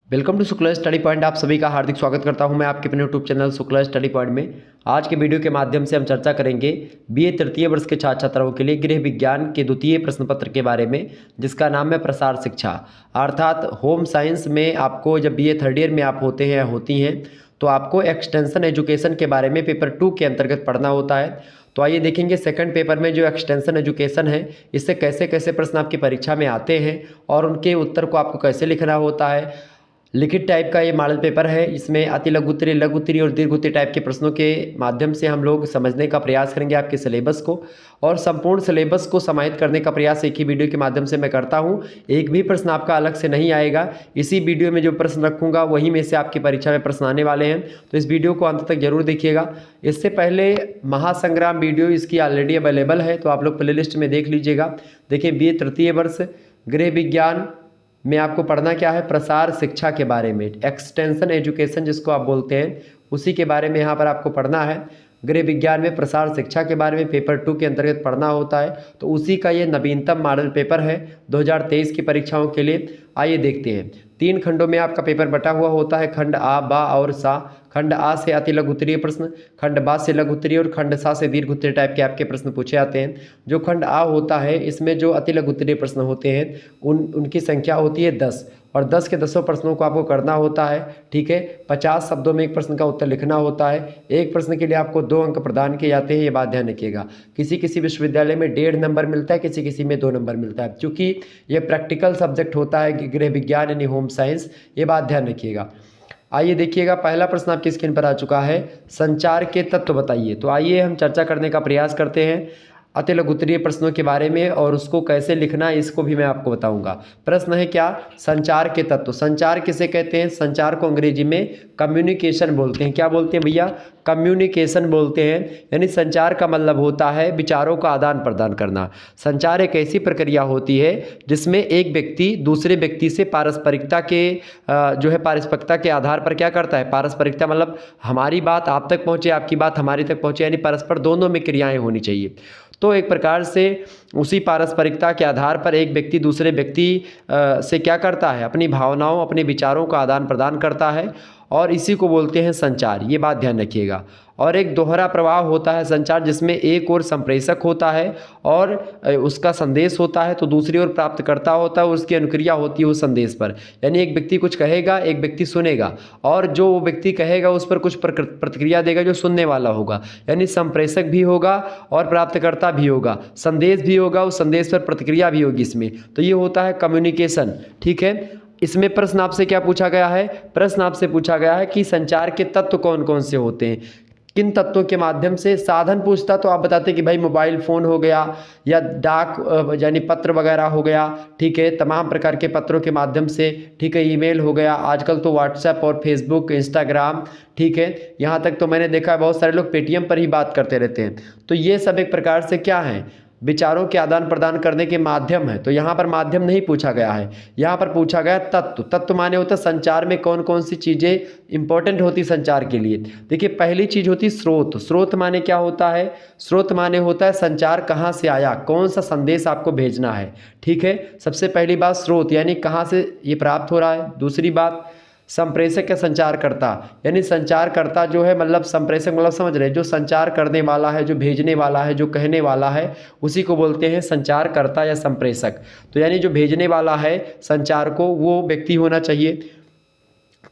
Welcome to Shukla study point. आप सभी का हार्दिक स्वागत करता हूं मैं आपके अपने YouTube channel Shukla study point में। आज के वीडियो के माध्यम से हम चर्चा करेंगे बीए तृतीय वर्ष के छात्र छात्राओं के लिए गृह विज्ञान के द्वितीय प्रश्न पत्र के बारे में, जिसका नाम है प्रसार शिक्षा। अर्थात होम साइंस में आपको जब बीए थर्ड ईयर में आप होते हैं या होती हैं तो आपको एक्सटेंशन एजुकेशन के बारे में पेपर 2 के अंतर्गत पढ़ना होता है। तो आइए देखेंगे सेकंड पेपर में जो एक्सटेंशन एजुकेशन है इससे कैसे कैसे प्रश्न आपकी परीक्षा में आते हैं और उनके उत्तर को आपको कैसे लिखना होता है। लिखित टाइप का ये मॉडल पेपर है। इसमें अति लघु उत्तरीय, लघु उत्तरीय और दीर्घ उत्तरीय टाइप के प्रश्नों के माध्यम से हम लोग समझने का प्रयास करेंगे आपके सिलेबस को, और संपूर्ण सिलेबस को समाहित करने का प्रयास एक ही वीडियो के माध्यम से मैं करता हूँ। एक भी प्रश्न आपका अलग से नहीं आएगा। इसी वीडियो में जो प्रश्न रखूँगा वही में से आपकी परीक्षा में प्रश्न आने वाले हैं, तो इस वीडियो को अंत तक जरूर देखिएगा। इससे पहले महासंग्राम वीडियो इसकी ऑलरेडी अवेलेबल है, तो आप लोग प्ले लिस्ट में देख लीजिएगा। देखिए, बीए तृतीय वर्ष गृह विज्ञान में आपको पढ़ना क्या है, प्रसार शिक्षा के बारे में, एक्सटेंशन एजुकेशन जिसको आप बोलते हैं, उसी के बारे में यहाँ पर आपको पढ़ना है। गृह विज्ञान में प्रसार शिक्षा के बारे में पेपर 2 के अंतर्गत पढ़ना होता है, तो उसी का ये नवीनतम मॉडल पेपर है 2023 की परीक्षाओं के लिए। आइए देखते हैं। 3 खंडों में आपका पेपर बटा हुआ होता है, खंड आ, बा और सा। खंड आ से अति लघु उत्तरीय प्रश्न, खंड बा से लघु उत्तरीय और खंड सा से दीर्घ उत्तरीय टाइप के आपके प्रश्न पूछे जाते हैं। जो खंड आ होता है इसमें जो अति लघु उत्तरीय प्रश्न होते हैं उनकी संख्या होती है 10, और 10 के 10 प्रश्नों को आपको करना होता है। ठीक है, 50 शब्दों में एक प्रश्न का उत्तर लिखना होता है। एक प्रश्न के लिए आपको 2 अंक प्रदान किए जाते हैं, ये बात ध्यान रखिएगा। किसी किसी विश्वविद्यालय में 1.5 नंबर मिलता है, किसी किसी में 2 नंबर मिलता है, क्योंकि ये प्रैक्टिकल सब्जेक्ट होता है गृह विज्ञान यानी होम साइंस, ये बात ध्यान रखिएगा। आइए देखिएगा, पहला प्रश्न आपकी स्क्रीन पर आ चुका है, संचार के तत्व बताइए। तो आइए हम चर्चा करने का प्रयास करते हैं अति लघु उत्तरीय प्रश्नों के बारे में, और उसको कैसे लिखना है इसको भी मैं आपको बताऊंगा। प्रश्न है क्या, संचार के तत्व। संचार किसे कहते हैं? संचार को अंग्रेजी में कम्युनिकेशन बोलते हैं। क्या बोलते हैं भैया? कम्युनिकेशन बोलते हैं। यानी संचार का मतलब होता है विचारों का आदान प्रदान करना। संचार एक ऐसी प्रक्रिया होती है जिसमें एक व्यक्ति दूसरे व्यक्ति से पारस्परिकता के पारस्परिकता के आधार पर क्या करता है। पारस्परिकता मतलब हमारी बात आप तक पहुँचे, आपकी बात हमारी तक पहुँचे, यानी परस्पर दोनों में क्रियाएँ होनी चाहिए। तो एक प्रकार से उसी पारस्परिकता के आधार पर एक व्यक्ति दूसरे व्यक्ति से क्या करता है, अपनी भावनाओं, अपने विचारों का आदान प्रदान करता है, और इसी को बोलते हैं संचार। ये बात ध्यान रखिएगा। और एक दोहरा प्रवाह होता है संचार, जिसमें एक ओर संप्रेषक होता है और उसका संदेश होता है, तो दूसरी ओर प्राप्तकर्ता होता है, उसकी अनुक्रिया होती है उस संदेश पर। यानी एक व्यक्ति कुछ कहेगा, एक व्यक्ति सुनेगा, और जो वो व्यक्ति कहेगा उस पर कुछ प्रतिक्रिया देगा जो सुनने वाला होगा। यानी संप्रेषक भी होगा और प्राप्तकर्ता भी होगा, संदेश भी होगा, उस संदेश पर प्रतिक्रिया भी होगी इसमें। तो ये होता है कम्युनिकेशन। ठीक है, इसमें प्रश्न आपसे क्या पूछा गया है? प्रश्न आपसे पूछा गया है कि संचार के तत्व कौन कौन से होते हैं, किन तत्वों के माध्यम से। साधन पूछता तो आप बताते कि भाई मोबाइल फ़ोन हो गया, या डाक यानी पत्र वगैरह हो गया। ठीक है, तमाम प्रकार के पत्रों के माध्यम से। ठीक है, ईमेल हो गया, आजकल तो व्हाट्सएप और फेसबुक, इंस्टाग्राम। ठीक है, यहाँ तक तो मैंने देखा है बहुत सारे लोग पेटीएम पर ही बात करते रहते हैं। तो ये सब एक प्रकार से क्या है, विचारों के आदान प्रदान करने के माध्यम है। तो यहाँ पर माध्यम नहीं पूछा गया है, यहाँ पर पूछा गया तत्व। तत्व माने होता है संचार में कौन कौन सी चीज़ें इंपॉर्टेंट होती संचार के लिए। देखिए, पहली चीज़ होती स्रोत। स्रोत माने क्या होता है? स्रोत माने होता है संचार कहाँ से आया, कौन सा संदेश आपको भेजना है। ठीक है, सबसे पहली बात स्रोत, यानी कहाँ से ये प्राप्त हो रहा है। दूसरी बात संप्रेषक या संचारकर्ता, यानी संचारकर्ता जो है, मतलब संप्रेषक मतलब समझ रहे, जो संचार करने वाला है, जो भेजने वाला है, जो कहने वाला है, उसी को बोलते हैं संचारकर्ता या संप्रेषक। तो यानी जो भेजने वाला है संचार को, वो व्यक्ति होना चाहिए।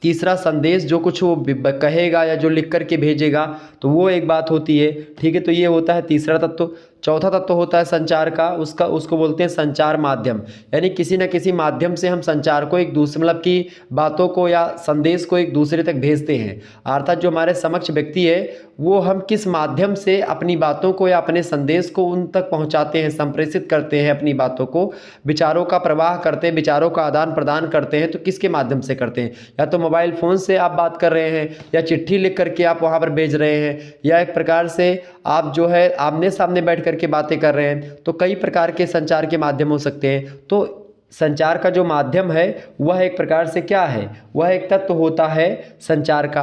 तीसरा, संदेश, जो कुछ वो कहेगा या जो लिख करके भेजेगा, तो वो एक बात होती है। ठीक है, तो ये होता है तीसरा तत्व। चौथा तत्व होता है संचार का, उसको बोलते हैं संचार माध्यम। यानी किसी न किसी माध्यम से हम संचार को एक दूसरे, मतलब की बातों को या संदेश को एक दूसरे तक भेजते हैं। अर्थात जो हमारे समक्ष व्यक्ति है वो हम किस माध्यम से अपनी बातों को या अपने संदेश को उन तक पहुंचाते हैं, संप्रेषित करते हैं अपनी बातों को, विचारों का प्रवाह करते हैं, विचारों का आदान प्रदान करते हैं, तो किसके माध्यम से करते हैं? या तो मोबाइल फ़ोन से आप बात कर रहे हैं, या चिट्ठी लिख करके आप वहाँ पर भेज रहे हैं, या एक प्रकार से आप जो है आमने सामने बैठ करके बातें कर रहे हैं। तो कई प्रकार के संचार के माध्यम हो सकते हैं। तो संचार का जो माध्यम है वह एक प्रकार से क्या है, वह एक तत्व होता है संचार का।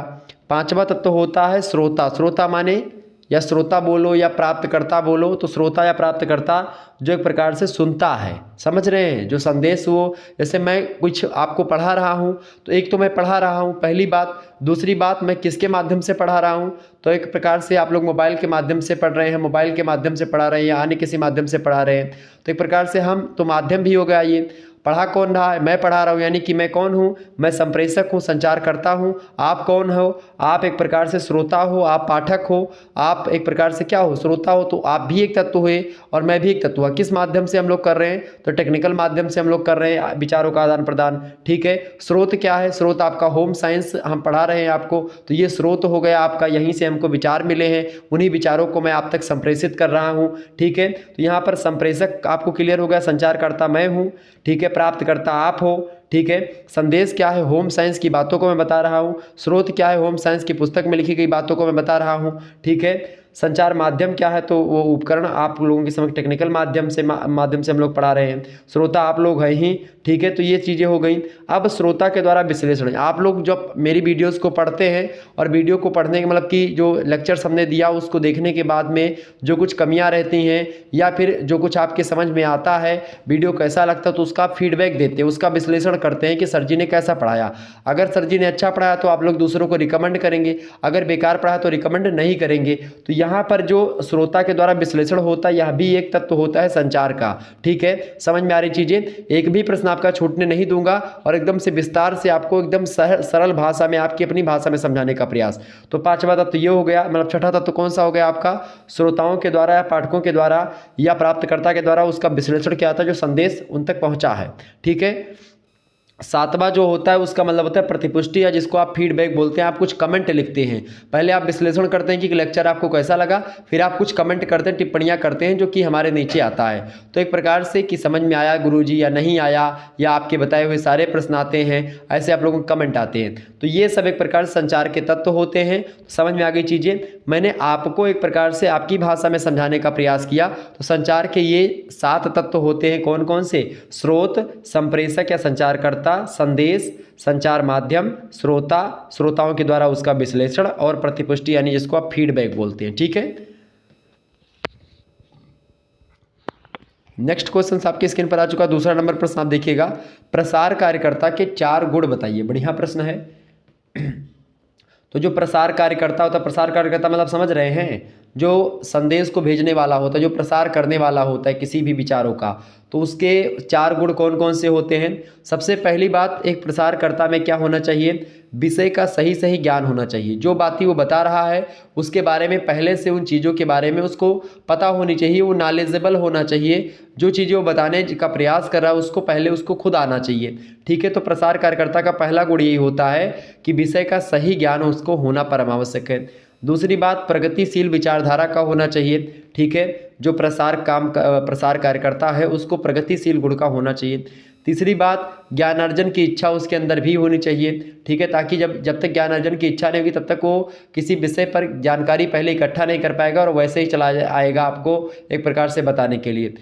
पांचवा तत्व होता है श्रोता। श्रोता माने या श्रोता बोलो या प्राप्तकर्ता बोलो, तो श्रोता या प्राप्तकर्ता जो एक प्रकार से सुनता है, समझ रहे हैं, जो संदेश वो, जैसे मैं कुछ आपको पढ़ा रहा हूँ तो एक तो मैं पढ़ा रहा हूँ पहली बात, दूसरी बात मैं किसके माध्यम से पढ़ा रहा हूँ, तो एक प्रकार से आप लोग मोबाइल के माध्यम से पढ़ रहे हैं, मोबाइल के माध्यम से पढ़ा रहे हैं या अन्य किसी माध्यम से पढ़ा रहे हैं, तो एक प्रकार से हम तो माध्यम भी हो गया ये। पढ़ा कौन रहा है, मैं पढ़ा रहा हूँ, यानी कि मैं कौन हूँ, मैं संप्रेषक हूँ, संचार करता हूँ। आप कौन हो, आप एक प्रकार से श्रोता हो, आप पाठक हो, आप एक प्रकार से क्या हो, श्रोता हो, तो आप भी एक तत्व हुए और मैं भी एक तत्व हुआ। किस माध्यम से हम लोग कर रहे हैं, तो टेक्निकल माध्यम से हम लोग कर रहे हैं विचारों का आदान प्रदान, ठीक है। स्रोत क्या है, स्रोत आपका होम साइंस हम पढ़ा रहे हैं आपको, तो ये स्रोत हो गया आपका, यहीं से हमको विचार मिले हैं, उन्हीं विचारों को मैं आप तक संप्रेषित कर रहा हूँ, ठीक है। तो यहाँ पर संप्रेषक आपको क्लियर हो गया, संचारकर्ता मैं हूँ, ठीक है, प्राप्तकर्ता आप हो, ठीक है। संदेश क्या है, होम साइंस की बातों को मैं बता रहा हूँ। स्रोत क्या है, होम साइंस की पुस्तक में लिखी गई बातों को मैं बता रहा हूँ, ठीक है। संचार माध्यम क्या है, तो वो उपकरण आप लोगों के समझ टेक्निकल माध्यम से हम लोग पढ़ा रहे हैं। श्रोता आप लोग हैं ही, ठीक है। तो ये चीज़ें हो गई। अब श्रोता के द्वारा विश्लेषण, आप लोग जब मेरी वीडियोस को पढ़ते हैं और वीडियो को पढ़ने के मतलब कि जो लेक्चर्स हमने दिया उसको देखने के बाद में जो कुछ कमियां रहती हैं या फिर जो कुछ आपके समझ में आता है, वीडियो कैसा लगता है, तो उसका फीडबैक देते हैं, उसका विश्लेषण करते हैं कि सर जी ने कैसा पढ़ाया। अगर सर जी ने अच्छा पढ़ाया तो आप लोग दूसरों को रिकमेंड करेंगे, अगर बेकार पढ़ाया तो रिकमेंड नहीं करेंगे। तो यहाँ पर जो श्रोता के द्वारा विश्लेषण होता है, यह भी एक तत्व होता है संचार का, ठीक है। समझ में आ रही चीज़ें, एक भी प्रश्न आपका छूटने नहीं दूंगा और एकदम से विस्तार से आपको एकदम सरल भाषा में, आपकी अपनी भाषा में समझाने का प्रयास। तो पांचवा तत्व ये हो गया, मतलब छठा तत्व कौन सा हो गया आपका, श्रोताओं के द्वारा या पाठकों के द्वारा या प्राप्तकर्ता के द्वारा उसका विश्लेषण क्या था, जो संदेश उन तक पहुंचा है, ठीक है। सातवां जो होता है उसका मतलब होता है प्रतिपुष्टि, या जिसको आप फीडबैक बोलते हैं। आप कुछ कमेंट लिखते हैं, पहले आप विश्लेषण करते हैं कि लेक्चर आपको कैसा लगा, फिर आप कुछ कमेंट करते हैं, टिप्पणियां करते हैं, जो कि हमारे नीचे आता है। तो एक प्रकार से कि समझ में आया गुरुजी या नहीं आया, या आपके बताए हुए सारे प्रश्न आते हैं, ऐसे आप लोगों को कमेंट आते हैं। तो ये सब एक प्रकार से संचार के तत्व होते हैं। समझ में आ गई चीज़ें, मैंने आपको एक प्रकार से आपकी भाषा में समझाने का प्रयास किया। तो संचार के ये 7 तत्व होते हैं, कौन कौन से, स्रोत, संप्रेषक या संचारकर्ता, संदेश, संचार माध्यम, श्रोता, श्रोताओं के द्वारा उसका विश्लेषण, और प्रतिपुष्टि यानी जिसको आप फीडबैक बोलते हैं, ठीक है। नेक्स्ट क्वेश्चन आपके स्क्रीन पर आ चुका। दूसरा नंबर प्रश्न आप देखिएगा, प्रसार कार्यकर्ता के 4 गुण बताइए। बढ़िया प्रश्न है। तो जो प्रसार कार्यकर्ता होता है, प्रसार कार्यकर्ता मतलब समझ रहे हैं, जो संदेश को भेजने वाला होता है, जो प्रसार करने वाला होता है किसी भी विचारों का, तो उसके 4 गुण कौन कौन से होते हैं। सबसे पहली बात, एक प्रसारकर्ता में क्या होना चाहिए, विषय का सही सही ज्ञान होना चाहिए। जो बातें वो बता रहा है उसके बारे में पहले से उन चीज़ों के बारे में उसको पता होनी चाहिए, वो नॉलेजेबल होना चाहिए। जो चीज़ें वो बताने का प्रयास कर रहा है उसको पहले उसको खुद आना चाहिए, ठीक है। तो प्रसार कार्यकर्ता का पहला गुण यही होता है कि विषय का सही ज्ञान उसको होना परम आवश्यक है। दूसरी बात, प्रगतिशील विचारधारा का होना चाहिए, ठीक है। जो प्रसार कार्यकर्ता है उसको प्रगतिशील गुण का होना चाहिए। तीसरी बात, ज्ञानार्जन की इच्छा उसके अंदर भी होनी चाहिए, ठीक है, ताकि जब तक ज्ञानार्जन की इच्छा नहीं होगी तब तक वो किसी विषय पर जानकारी पहले इकट्ठा नहीं कर पाएगा और वैसे ही चला आएगा आपको एक प्रकार से बताने के लिए।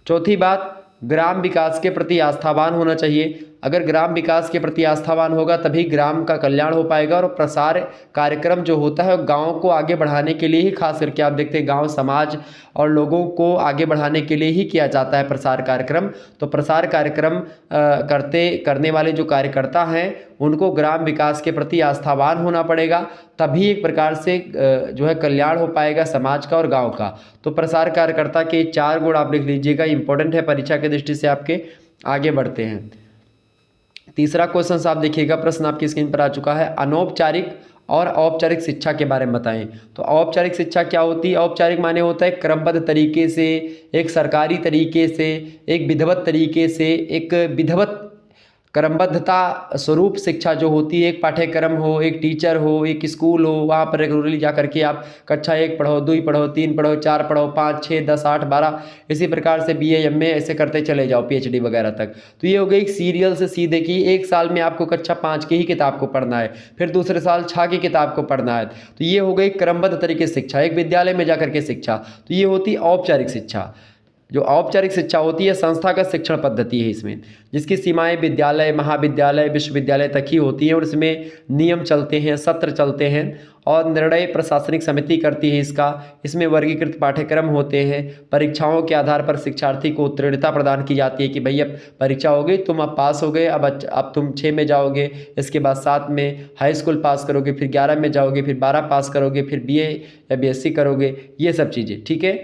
चौथी बात, ग्राम विकास के प्रति आस्थावान होना चाहिए। अगर ग्राम विकास के प्रति आस्थावान होगा तभी ग्राम का कल्याण हो पाएगा। और प्रसार कार्यक्रम जो होता है गांव को आगे बढ़ाने के लिए ही, खास करके आप देखते हैं गांव समाज और लोगों को आगे बढ़ाने के लिए ही किया जाता है प्रसार कार्यक्रम। तो प्रसार कार्यक्रम करने वाले जो कार्यकर्ता हैं उनको ग्राम विकास के प्रति आस्थावान होना पड़ेगा, तभी एक प्रकार से जो है कल्याण हो पाएगा समाज का और गाँव का। तो प्रसार कार्यकर्ता के 4 गुण आप लिख लीजिएगा, इंपॉर्टेंट है परीक्षा की दृष्टि से आपके। आगे बढ़ते हैं, तीसरा क्वेश्चन आप देखिएगा, प्रश्न आपकी स्क्रीन पर आ चुका है, अनौपचारिक और औपचारिक शिक्षा के बारे में बताएं। तो औपचारिक शिक्षा क्या होती है, औपचारिक माने होता है क्रमबद्ध तरीके से, एक सरकारी तरीके से, एक विधिवत तरीके से, एक विधिवत क्रमबद्धता स्वरूप शिक्षा जो होती है। एक पाठ्यक्रम हो, एक टीचर हो, एक स्कूल हो, वहाँ पर रेगुलरली जा करके आप कक्षा 1 पढ़ो, 2 पढ़ो, 3 पढ़ो, 4 पढ़ो, 5, 6, 10, 8, 12, इसी प्रकार से BA MA ऐसे करते चले जाओ PhD वगैरह तक। तो ये हो गई एक सीरियल से सीधे की, एक साल में आपको कक्षा 5 की ही किताब को पढ़ना है, फिर दूसरे साल 6 की किताब को पढ़ना है। तो ये हो गई क्रमबद्ध तरीके से शिक्षा, एक विद्यालय में जा करके शिक्षा। तो ये होती औपचारिक शिक्षा। जो औपचारिक शिक्षा होती है संस्थागत शिक्षण पद्धति है इसमें, जिसकी सीमाएं विद्यालय, महाविद्यालय, विश्वविद्यालय तक ही होती हैं और इसमें नियम चलते हैं, सत्र चलते हैं और निर्णय प्रशासनिक समिति करती है इसका। इसमें वर्गीकृत पाठ्यक्रम होते हैं। परीक्षाओं के आधार पर शिक्षार्थी को उत्तीर्णता प्रदान की जाती है कि भैया परीक्षा हो गई, तुम अब पास हो गए, अब तुम 6 में जाओगे, इसके बाद 7 में हाई स्कूल पास करोगे, फिर 11 में जाओगे, फिर 12 पास करोगे, फिर BA या BSc करोगे, ये सब चीज़ें, ठीक है।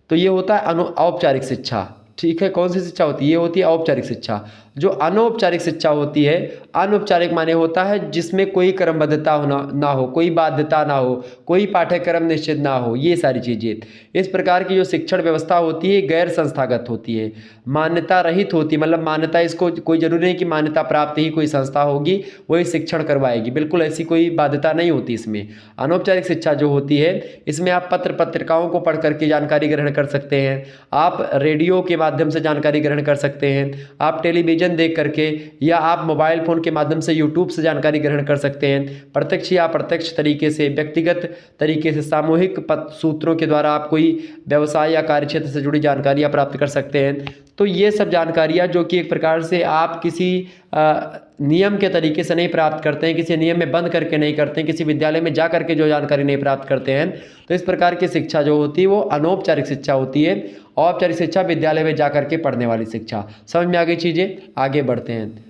तो ये होता है औपचारिक शिक्षा, ठीक है। कौन सी शिक्षा होती है? ये होती है औपचारिक शिक्षा। जो अनौपचारिक शिक्षा होती है, अनौपचारिक माने होता है जिसमें कोई क्रमबद्धता ना हो, कोई बाध्यता ना हो, कोई पाठ्यक्रम निश्चित ना हो, ये सारी चीज़ें। इस प्रकार की जो शिक्षण व्यवस्था होती है गैर संस्थागत होती है, मान्यता रहित होती है। मतलब मान्यता, इसको कोई जरूरी नहीं कि मान्यता प्राप्त ही कोई संस्था होगी वही शिक्षण करवाएगी, बिल्कुल ऐसी कोई बाध्यता नहीं होती इसमें। अनौपचारिक शिक्षा जो होती है इसमें आप पत्र पत्रिकाओं को पढ़ करके जानकारी ग्रहण कर सकते हैं, आप रेडियो के माध्यम से जानकारी ग्रहण कर सकते हैं, आप टेलीविजन देख करके या आप मोबाइल फ़ोन के माध्यम से यूट्यूब से जानकारी ग्रहण कर सकते हैं। प्रत्यक्ष या अप्रत्यक्ष तरीके से, व्यक्तिगत तरीके से, सामूहिक सूत्रों के द्वारा आप कोई व्यवसाय या कार्यक्षेत्र से जुड़ी जानकारियाँ प्राप्त कर सकते हैं। तो ये सब जानकारियाँ जो कि एक प्रकार से आप किसी नियम के तरीके से नहीं प्राप्त करते हैं, किसी नियम में बंद करके नहीं करते हैं, किसी विद्यालय में जा करके जो जानकारी नहीं प्राप्त करते हैं, तो इस प्रकार की शिक्षा जो होती है वो अनौपचारिक शिक्षा होती है। औपचारिक शिक्षा विद्यालय में जा करके पढ़ने वाली शिक्षा। समझ में आ गई चीज़ें? आगे बढ़ते हैं।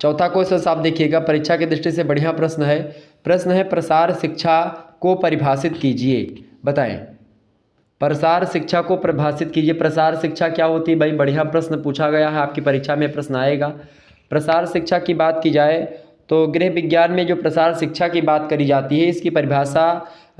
चौथा क्वेश्चन आप देखिएगा, परीक्षा की दृष्टि से बढ़िया प्रश्न है। प्रश्न है प्रसार शिक्षा को परिभाषित कीजिए, बताएं। प्रसार शिक्षा को परिभाषित कीजिए। प्रसार शिक्षा क्या होती है भाई? बढ़िया प्रश्न पूछा गया है, आपकी परीक्षा में प्रश्न आएगा। प्रसार शिक्षा की बात की जाए तो गृह विज्ञान में जो प्रसार शिक्षा की बात करी जाती है इसकी परिभाषा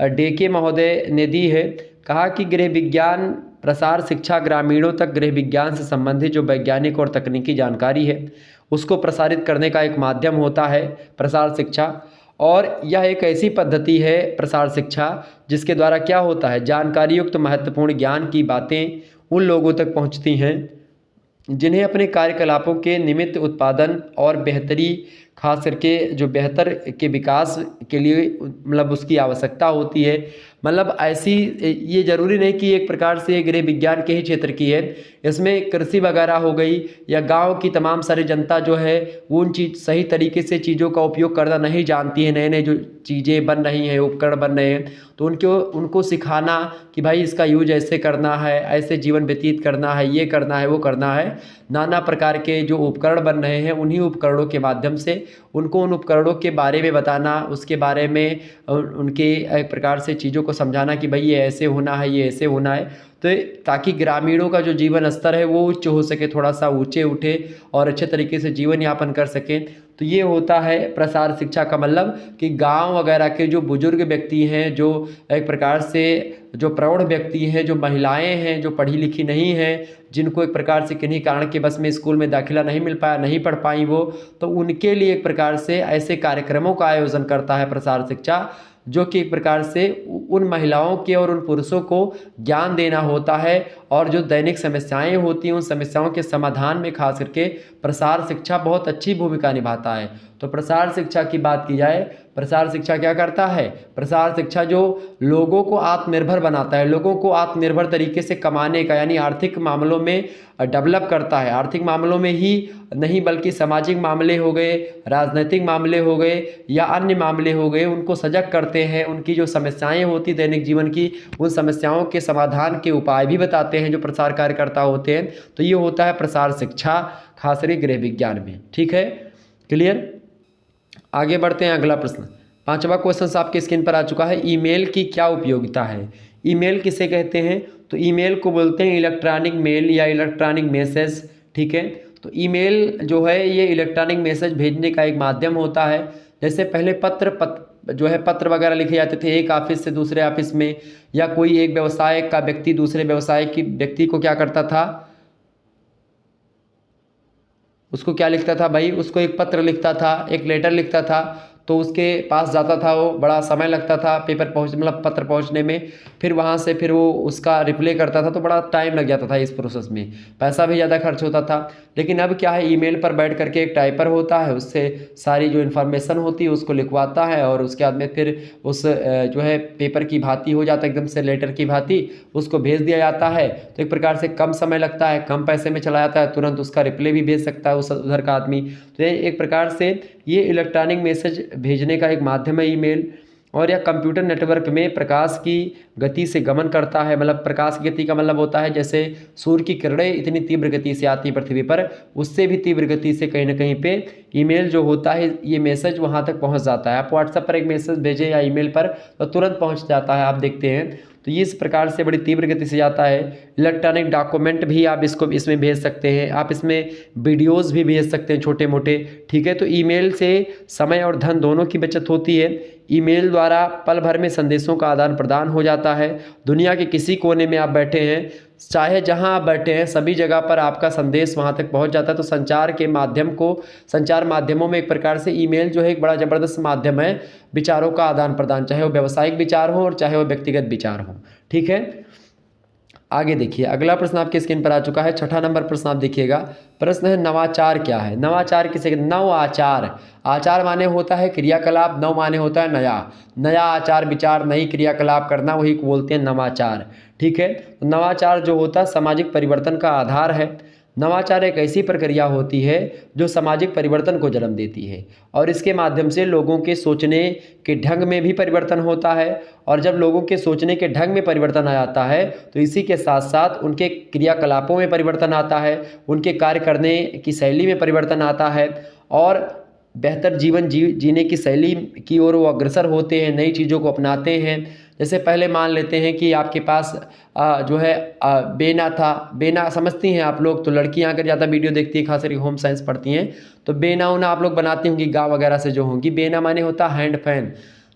डेके महोदय ने दी है। कहा कि गृह विज्ञान प्रसार शिक्षा ग्रामीणों तक गृह विज्ञान से संबंधित जो वैज्ञानिक और तकनीकी जानकारी है उसको प्रसारित करने का एक माध्यम होता है प्रसार शिक्षा। और यह एक ऐसी पद्धति है प्रसार शिक्षा जिसके द्वारा क्या होता है, जानकारी युक्त महत्वपूर्ण ज्ञान की बातें उन लोगों तक पहुंचती हैं जिन्हें अपने कार्यकलापों के निमित्त उत्पादन और बेहतरी, खास करके जो बेहतर के विकास के लिए मतलब उसकी आवश्यकता होती है। मतलब ऐसी, ये ज़रूरी नहीं कि एक प्रकार से गृह विज्ञान के ही क्षेत्र की है, इसमें कृषि वगैरह हो गई या गांव की तमाम सारी जनता जो है वो उन चीज़ सही तरीके से चीज़ों का उपयोग करना नहीं जानती है। नए नए जो चीज़ें बन रही हैं, उपकरण बन रहे हैं, तो उनको सिखाना कि भाई इसका यूज ऐसे करना है, ऐसे जीवन व्यतीत करना है, ये करना है, वो करना है। नाना प्रकार के जो उपकरण बन रहे हैं उन्हीं उपकरणों के माध्यम से उनको उन उपकरणों के बारे में बताना, उसके बारे में उनके एक प्रकार से चीज़ों को समझाना कि भाई ये ऐसे होना है, ये ऐसे होना है, तो ताकि ग्रामीणों का जो जीवन स्तर है वो उच्च हो सके, थोड़ा सा ऊंचे उठे और अच्छे तरीके से जीवन यापन कर सकें। तो ये होता है प्रसार शिक्षा का मतलब कि गांव वगैरह के जो बुजुर्ग व्यक्ति हैं, जो एक प्रकार से जो प्रौढ़ व्यक्ति हैं, जो महिलाएं हैं, जो पढ़ी लिखी नहीं हैं, जिनको एक प्रकार से किन्हीं कारण के बस में स्कूल में दाखिला नहीं मिल पाया, नहीं पढ़ पाई वो, तो उनके लिए एक प्रकार से ऐसे कार्यक्रमों का आयोजन करता है प्रसार शिक्षा, जो कि एक प्रकार से उन महिलाओं के और उन पुरुषों को ज्ञान देना होता है। और जो दैनिक समस्याएं होती हैं उन समस्याओं के समाधान में खास करके प्रसार शिक्षा बहुत अच्छी भूमिका निभाता है। तो प्रसार शिक्षा की बात की जाए, प्रसार शिक्षा क्या करता है? प्रसार शिक्षा जो लोगों को आत्मनिर्भर बनाता है, लोगों को आत्मनिर्भर तरीके से कमाने का, यानी आर्थिक मामलों में डेवलप करता है। आर्थिक मामलों में ही नहीं बल्कि सामाजिक मामले हो गए, राजनीतिक मामले हो गए या अन्य मामले हो गए, उनको सजग करते हैं। उनकी जो समस्याएं होती दैनिक जीवन की, उन समस्याओं के समाधान के उपाय भी बताते हैं जो प्रसार कार्यकर्ता होते हैं। तो ये होता है प्रसार शिक्षा, खासकर गृह विज्ञान में। ठीक है, क्लियर? आगे बढ़ते हैं। अगला प्रश्न, पांचवा क्वेश्चन आपके स्क्रीन पर आ चुका है। ईमेल की क्या उपयोगिता है? ईमेल किसे कहते हैं? तो ईमेल को बोलते हैं इलेक्ट्रॉनिक मेल या इलेक्ट्रॉनिक मैसेज। ठीक है, तो ईमेल जो है ये इलेक्ट्रॉनिक मैसेज भेजने का एक माध्यम होता है। जैसे पहले पत्र वगैरह लिखे जाते थे एक ऑफिस से दूसरे ऑफिस में, या कोई एक व्यवसाय का व्यक्ति दूसरे व्यवसाय की व्यक्ति को क्या करता था, उसको क्या लिखता था भाई, उसको एक पत्र लिखता था, एक लेटर लिखता था। तो उसके पास जाता था, वो बड़ा समय लगता था पेपर मतलब पत्र पहुंचने में। फिर वहां से फिर वो उसका रिप्लाई करता था तो बड़ा टाइम लग जाता था इस प्रोसेस में, पैसा भी ज़्यादा खर्च होता था। लेकिन अब क्या है, ईमेल पर बैठ करके एक टाइपर होता है, उससे सारी जो इन्फॉर्मेशन होती है उसको लिखवाता है और उसके बाद में फिर उस जो है पेपर की भांति हो जाता है, एकदम से लेटर की भांति उसको भेज दिया जाता है। तो एक प्रकार से कम समय लगता है, कम पैसे में चला जाता है, तुरंत उसका रिप्लाई भी भेज सकता है उस उधर का आदमी। तो ये एक प्रकार से ये इलेक्ट्रॉनिक मैसेज भेजने का एक माध्यम है ईमेल। और यह कंप्यूटर नेटवर्क में प्रकाश की गति से गमन करता है। मतलब प्रकाश की गति का मतलब होता है जैसे सूर्य की किरणें इतनी तीव्र गति से आती है पृथ्वी पर, उससे भी तीव्र गति से कहीं ना कहीं पे ईमेल जो होता है, ये मैसेज वहाँ तक पहुँच जाता है। आप व्हाट्सएप पर एक मैसेज भेजें या ईमेल पर तो तुरंत पहुँच जाता है, आप देखते हैं। तो ये इस प्रकार से बड़ी तीव्र गति से जाता है। इलेक्ट्रॉनिक डॉक्यूमेंट भी आप इसको इसमें भेज सकते हैं, आप इसमें वीडियोस भी भेज सकते हैं छोटे मोटे, ठीक है। तो ईमेल से समय और धन दोनों की बचत होती है। ईमेल द्वारा पल भर में संदेशों का आदान प्रदान हो जाता है। दुनिया के किसी कोने में आप बैठे हैं, चाहे जहां आप बैठे हैं, सभी जगह पर आपका संदेश वहां तक पहुंच जाता है। तो संचार माध्यमों में एक प्रकार से ईमेल जो है एक बड़ा ज़बरदस्त माध्यम है विचारों का आदान प्रदान, चाहे वो व्यावसायिक विचार हो और चाहे वो व्यक्तिगत विचार हो, ठीक है। आगे देखिए, अगला प्रश्न आपके स्क्रीन पर आ चुका है, छठा नंबर प्रश्न आप देखिएगा। प्रश्न है नवाचार क्या है। नवाचार किसे कहते हैं? नव आचार। आचार माने होता है क्रियाकलाप, नव माने होता है नया। नया आचार विचार, नई क्रियाकलाप करना, वही बोलते हैं नवाचार, ठीक है। तो नवाचार जो होता है सामाजिक परिवर्तन का आधार है। नवाचार एक ऐसी प्रक्रिया होती है जो सामाजिक परिवर्तन को जन्म देती है और इसके माध्यम से लोगों के सोचने के ढंग में भी परिवर्तन होता है। और जब लोगों के सोचने के ढंग में परिवर्तन आ जाता है तो इसी के साथ साथ उनके क्रियाकलापों में परिवर्तन आता है, उनके कार्य करने की शैली में परिवर्तन आता है और बेहतर जीवन जीने की शैली की ओर वो अग्रसर होते हैं, नई चीज़ों को अपनाते हैं। जैसे पहले मान लेते हैं कि आपके पास जो है बेना था। बेना समझती हैं आप लोग, तो लड़कियां अगर ज़्यादा वीडियो देखती हैं, खास करके होम साइंस पढ़ती हैं, तो बेना उना आप लोग बनाती होंगी गाँव वगैरह से जो होंगी। बेना माने होता हैंड फैन।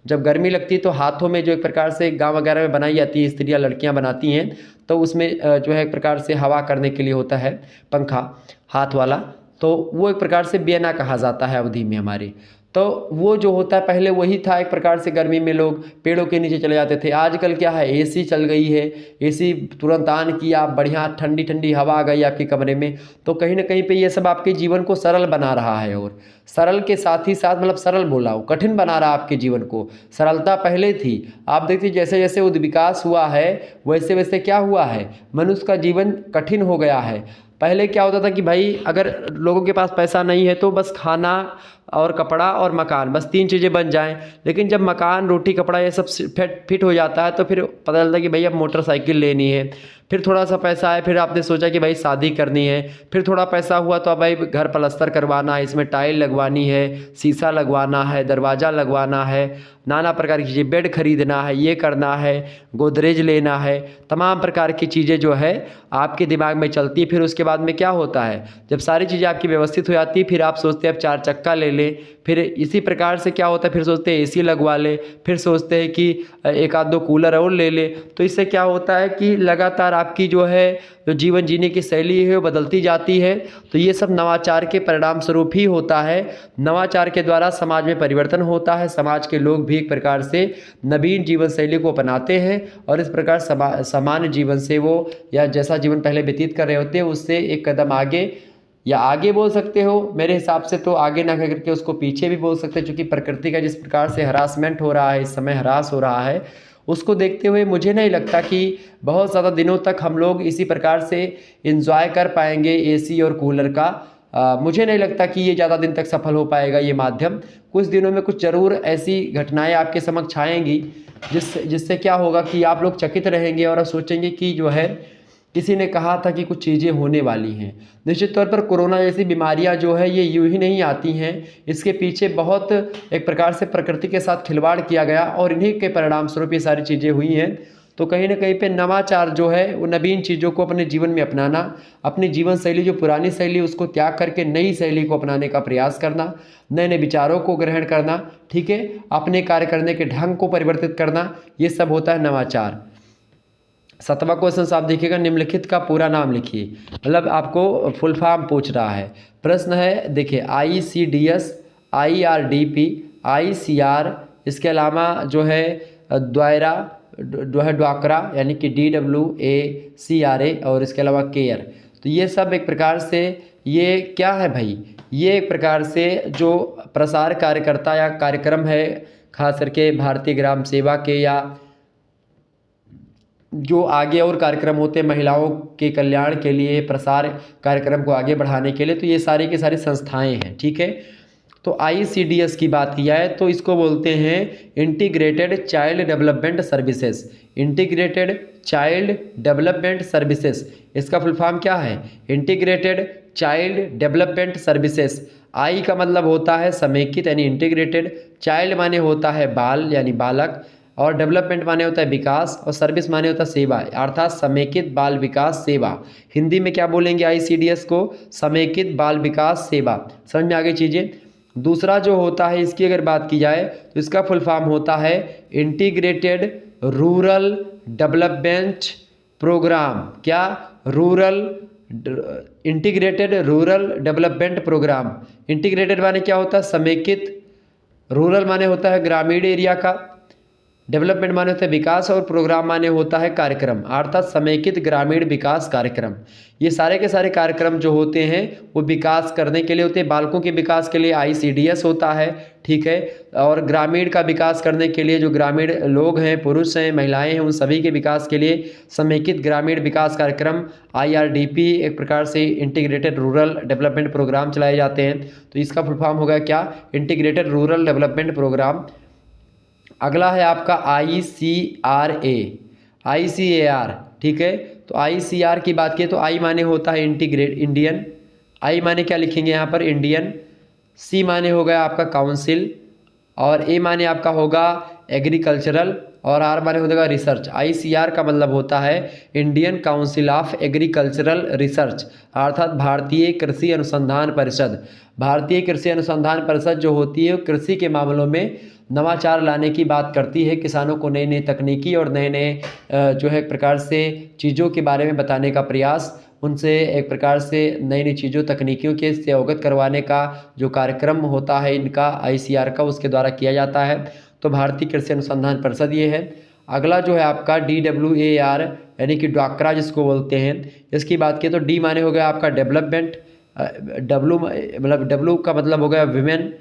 जब गर्मी लगती है तो हाथों में जो एक प्रकार से गाँव वगैरह में बनाई जाती है, स्त्रियाँ लड़कियाँ बनाती हैं, तो उसमें जो है एक प्रकार से हवा करने के लिए होता है पंखा हाथ वाला, तो वो एक प्रकार से बेना कहा जाता है अवधि में हमारे। तो वो जो होता है पहले वही था, एक प्रकार से गर्मी में लोग पेड़ों के नीचे चले जाते थे। आजकल क्या है, एसी चल गई है, एसी तुरंत ऑन किया, बढ़िया ठंडी ठंडी हवा आ गई आपके कमरे में। तो कहीं ना कहीं पे ये सब आपके जीवन को सरल बना रहा है और सरल के साथ ही साथ, मतलब सरल बोला हूँ, कठिन बना रहा है आपके जीवन को। सरलता पहले थी, आप देखिए जैसे जैसे विकास हुआ है वैसे वैसे क्या हुआ है, मनुष्य का जीवन कठिन हो गया है। पहले क्या होता था कि भाई अगर लोगों के पास पैसा नहीं है तो बस खाना और कपड़ा और मकान, बस 3 चीज़ें बन जाएं। लेकिन जब मकान रोटी कपड़ा ये सब फिट हो जाता है तो फिर पता चलता है कि भाई अब मोटरसाइकिल लेनी है। फिर थोड़ा सा पैसा है, फिर आपने सोचा कि भाई शादी करनी है। फिर थोड़ा पैसा हुआ तो अब भाई घर पलस्तर करवाना है, इसमें टाइल लगवानी है, शीशा लगवाना है, दरवाज़ा लगवाना है, नाना प्रकार की चीज़ें, बेड खरीदना है, ये करना है, गोदरेज लेना है, तमाम प्रकार की चीज़ें जो है आपके दिमाग में चलती है। फिर उसके बाद में क्या होता है, जब सारी चीज़ें आपकी व्यवस्थित हो जाती है फिर आप सोचते हैं अब 4 चक्का ले लें। फिर इसी प्रकार से क्या होता है, फिर सोचते हैं एसी लगवा ले, फिर सोचते हैं कि एक आध 2 कूलर और ले ले। तो इससे क्या होता है कि लगातार आपकी जो है जो जीवन जीने की शैली है वो बदलती जाती है। तो ये सब नवाचार के परिणाम स्वरूप ही होता है। नवाचार के द्वारा समाज में परिवर्तन होता है, समाज के लोग भी एक प्रकार से नवीन जीवन शैली को अपनाते हैं और इस प्रकार सामान्य जीवन से वो या जैसा जीवन पहले व्यतीत कर रहे होते हैं उससे एक कदम आगे या आगे बोल सकते हो मेरे हिसाब से, तो आगे ना कह करके उसको पीछे भी बोल सकते हैं। क्योंकि प्रकृति का जिस प्रकार से हरासमेंट हो रहा है, इस समय हरास हो रहा है, उसको देखते हुए मुझे नहीं लगता कि बहुत ज़्यादा दिनों तक हम लोग इसी प्रकार से एंजॉय कर पाएंगे एसी और कूलर का। मुझे नहीं लगता कि ये ज़्यादा दिन तक सफल हो पाएगा ये माध्यम। कुछ दिनों में कुछ ज़रूर ऐसी घटनाएं आपके समक्ष आएंगी जिससे क्या होगा कि आप लोग चकित रहेंगे और सोचेंगे कि जो है किसी ने कहा था कि कुछ चीज़ें होने वाली हैं। निश्चित तौर पर कोरोना जैसी बीमारियां जो है ये यूं ही नहीं आती हैं, इसके पीछे बहुत एक प्रकार से प्रकृति के साथ खिलवाड़ किया गया और इन्हीं के परिणाम स्वरूप ये सारी चीज़ें हुई हैं। तो कहीं ना कहीं पे नवाचार जो है वो नवीन चीज़ों को अपने जीवन में अपनाना, अपनी जीवन शैली जो पुरानी शैली उसको त्याग करके नई शैली को अपनाने का प्रयास करना, नए नए विचारों को ग्रहण करना, ठीक है, अपने कार्य करने के ढंग को परिवर्तित करना, ये सब होता है नवाचार। 7वां क्वेश्चन आप देखिएगा, निम्नलिखित का पूरा नाम लिखिए। मतलब आपको फुल फॉर्म पूछ रहा है। प्रश्न है देखिए, ICDS, IRDP, ICR, इसके अलावा जो है द्वायरा जो है ड्वाकरा यानी कि DWACRA, और इसके अलावा केयर। तो ये सब एक प्रकार से ये क्या है भाई, ये एक प्रकार से जो प्रसार कार्यकर्ता या कार्यक्रम है, खास करके भारतीय ग्राम सेवा के या जो आगे और कार्यक्रम होते हैं महिलाओं के कल्याण के लिए, प्रसार कार्यक्रम को आगे बढ़ाने के लिए, तो ये सारी की सारी संस्थाएं हैं। ठीक है, तो ICDS की बात किया है तो इसको बोलते हैं integrated child development services. Integrated child development services, इसका फुल फॉर्म क्या है? Integrated child development services. I का मतलब होता है समेकित यानी इंटीग्रेटेड, चाइल्ड माने होता है बाल यानी बालक, और डेवलपमेंट माने होता है विकास, और सर्विस माने होता है सेवा, अर्थात समेकित बाल विकास सेवा। हिंदी में क्या बोलेंगे ICDS को? समेकित बाल विकास सेवा। समझ में आ गई चीज़ें। दूसरा जो होता है इसकी अगर बात की जाए तो इसका फुल फॉर्म होता है इंटीग्रेटेड रूरल डेवलपमेंट प्रोग्राम। क्या? Rural integrated rural development programme. Integrated माने क्या होता है? समेकित, रूरल माने होता है ग्रामीण एरिया का, डेवलपमेंट माने होता है विकास, और प्रोग्राम माने होता है कार्यक्रम, अर्थात समेकित ग्रामीण विकास कार्यक्रम। ये सारे के सारे कार्यक्रम जो होते हैं वो विकास करने के लिए होते हैं। बालकों के विकास के लिए ICDS होता है, ठीक है, और ग्रामीण का विकास करने के लिए जो ग्रामीण लोग हैं, पुरुष हैं, महिलाएं हैं, उन सभी के विकास के लिए समेकित ग्रामीण विकास कार्यक्रम IRDP, एक प्रकार से इंटीग्रेटेड रूरल डेवलपमेंट प्रोग्राम चलाए जाते हैं। तो इसका फुल फॉर्म होगा क्या? Integrated rural development programme. अगला है आपका ICRA, ठीक है। तो ICR की बात करें तो आई माने होता है इंडियन, आई माने क्या लिखेंगे यहाँ पर? इंडियन। C माने हो गया आपका काउंसिल, और A माने आपका होगा एग्रीकल्चरल, और R माने हो जाएगा रिसर्च। ICR का मतलब होता है Indian council of agricultural research, अर्थात भारतीय कृषि अनुसंधान परिषद। भारतीय कृषि अनुसंधान परिषद जो होती है कृषि के मामलों में नवाचार लाने की बात करती है, किसानों को नई नई तकनीकी और नए नए जो है एक प्रकार से चीज़ों के बारे में बताने का प्रयास, उनसे एक प्रकार से नई नई चीज़ों तकनीकियों के से अवगत करवाने का जो कार्यक्रम होता है इनका ICR का, उसके द्वारा किया जाता है। तो भारतीय कृषि अनुसंधान परिषद ये है। अगला जो है आपका DWAR यानी कि ड्वाकरा जिसको बोलते हैं, इसकी बात की तो D माने हो गया आपका डेवलपमेंट, W का मतलब हो गया विमेन,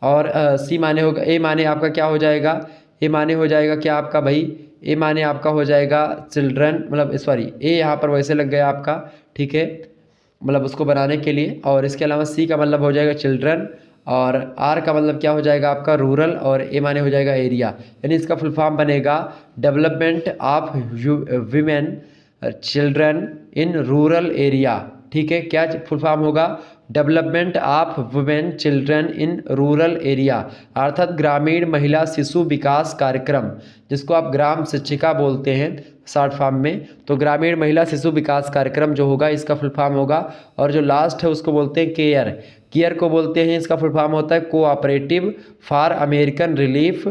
और C माने होगा, A माने आपका क्या हो जाएगा? A माने हो जाएगा क्या आपका भाई? A माने आपका हो जाएगा चिल्ड्रन, मतलब सॉरी A यहाँ पर वैसे लग गया आपका, ठीक है, मतलब उसको बनाने के लिए। और इसके अलावा C का मतलब हो जाएगा चिल्ड्रन, और R का मतलब क्या हो जाएगा आपका? रूरल, और A माने हो जाएगा एरिया। यानी इसका फुल फॉर्म बनेगा development of women children in rural area, ठीक है। क्या फुल फॉर्म होगा? Development of women children in rural area, अर्थात ग्रामीण महिला शिशु विकास कार्यक्रम, जिसको आप ग्राम शिक्षिका बोलते हैं शॉर्ट फॉर्म में। तो ग्रामीण महिला शिशु विकास कार्यक्रम जो होगा इसका फुल फॉर्म होगा। और जो लास्ट है उसको बोलते हैं केयर, केयर को बोलते हैं, इसका फुल फॉर्म होता है cooperative for American relief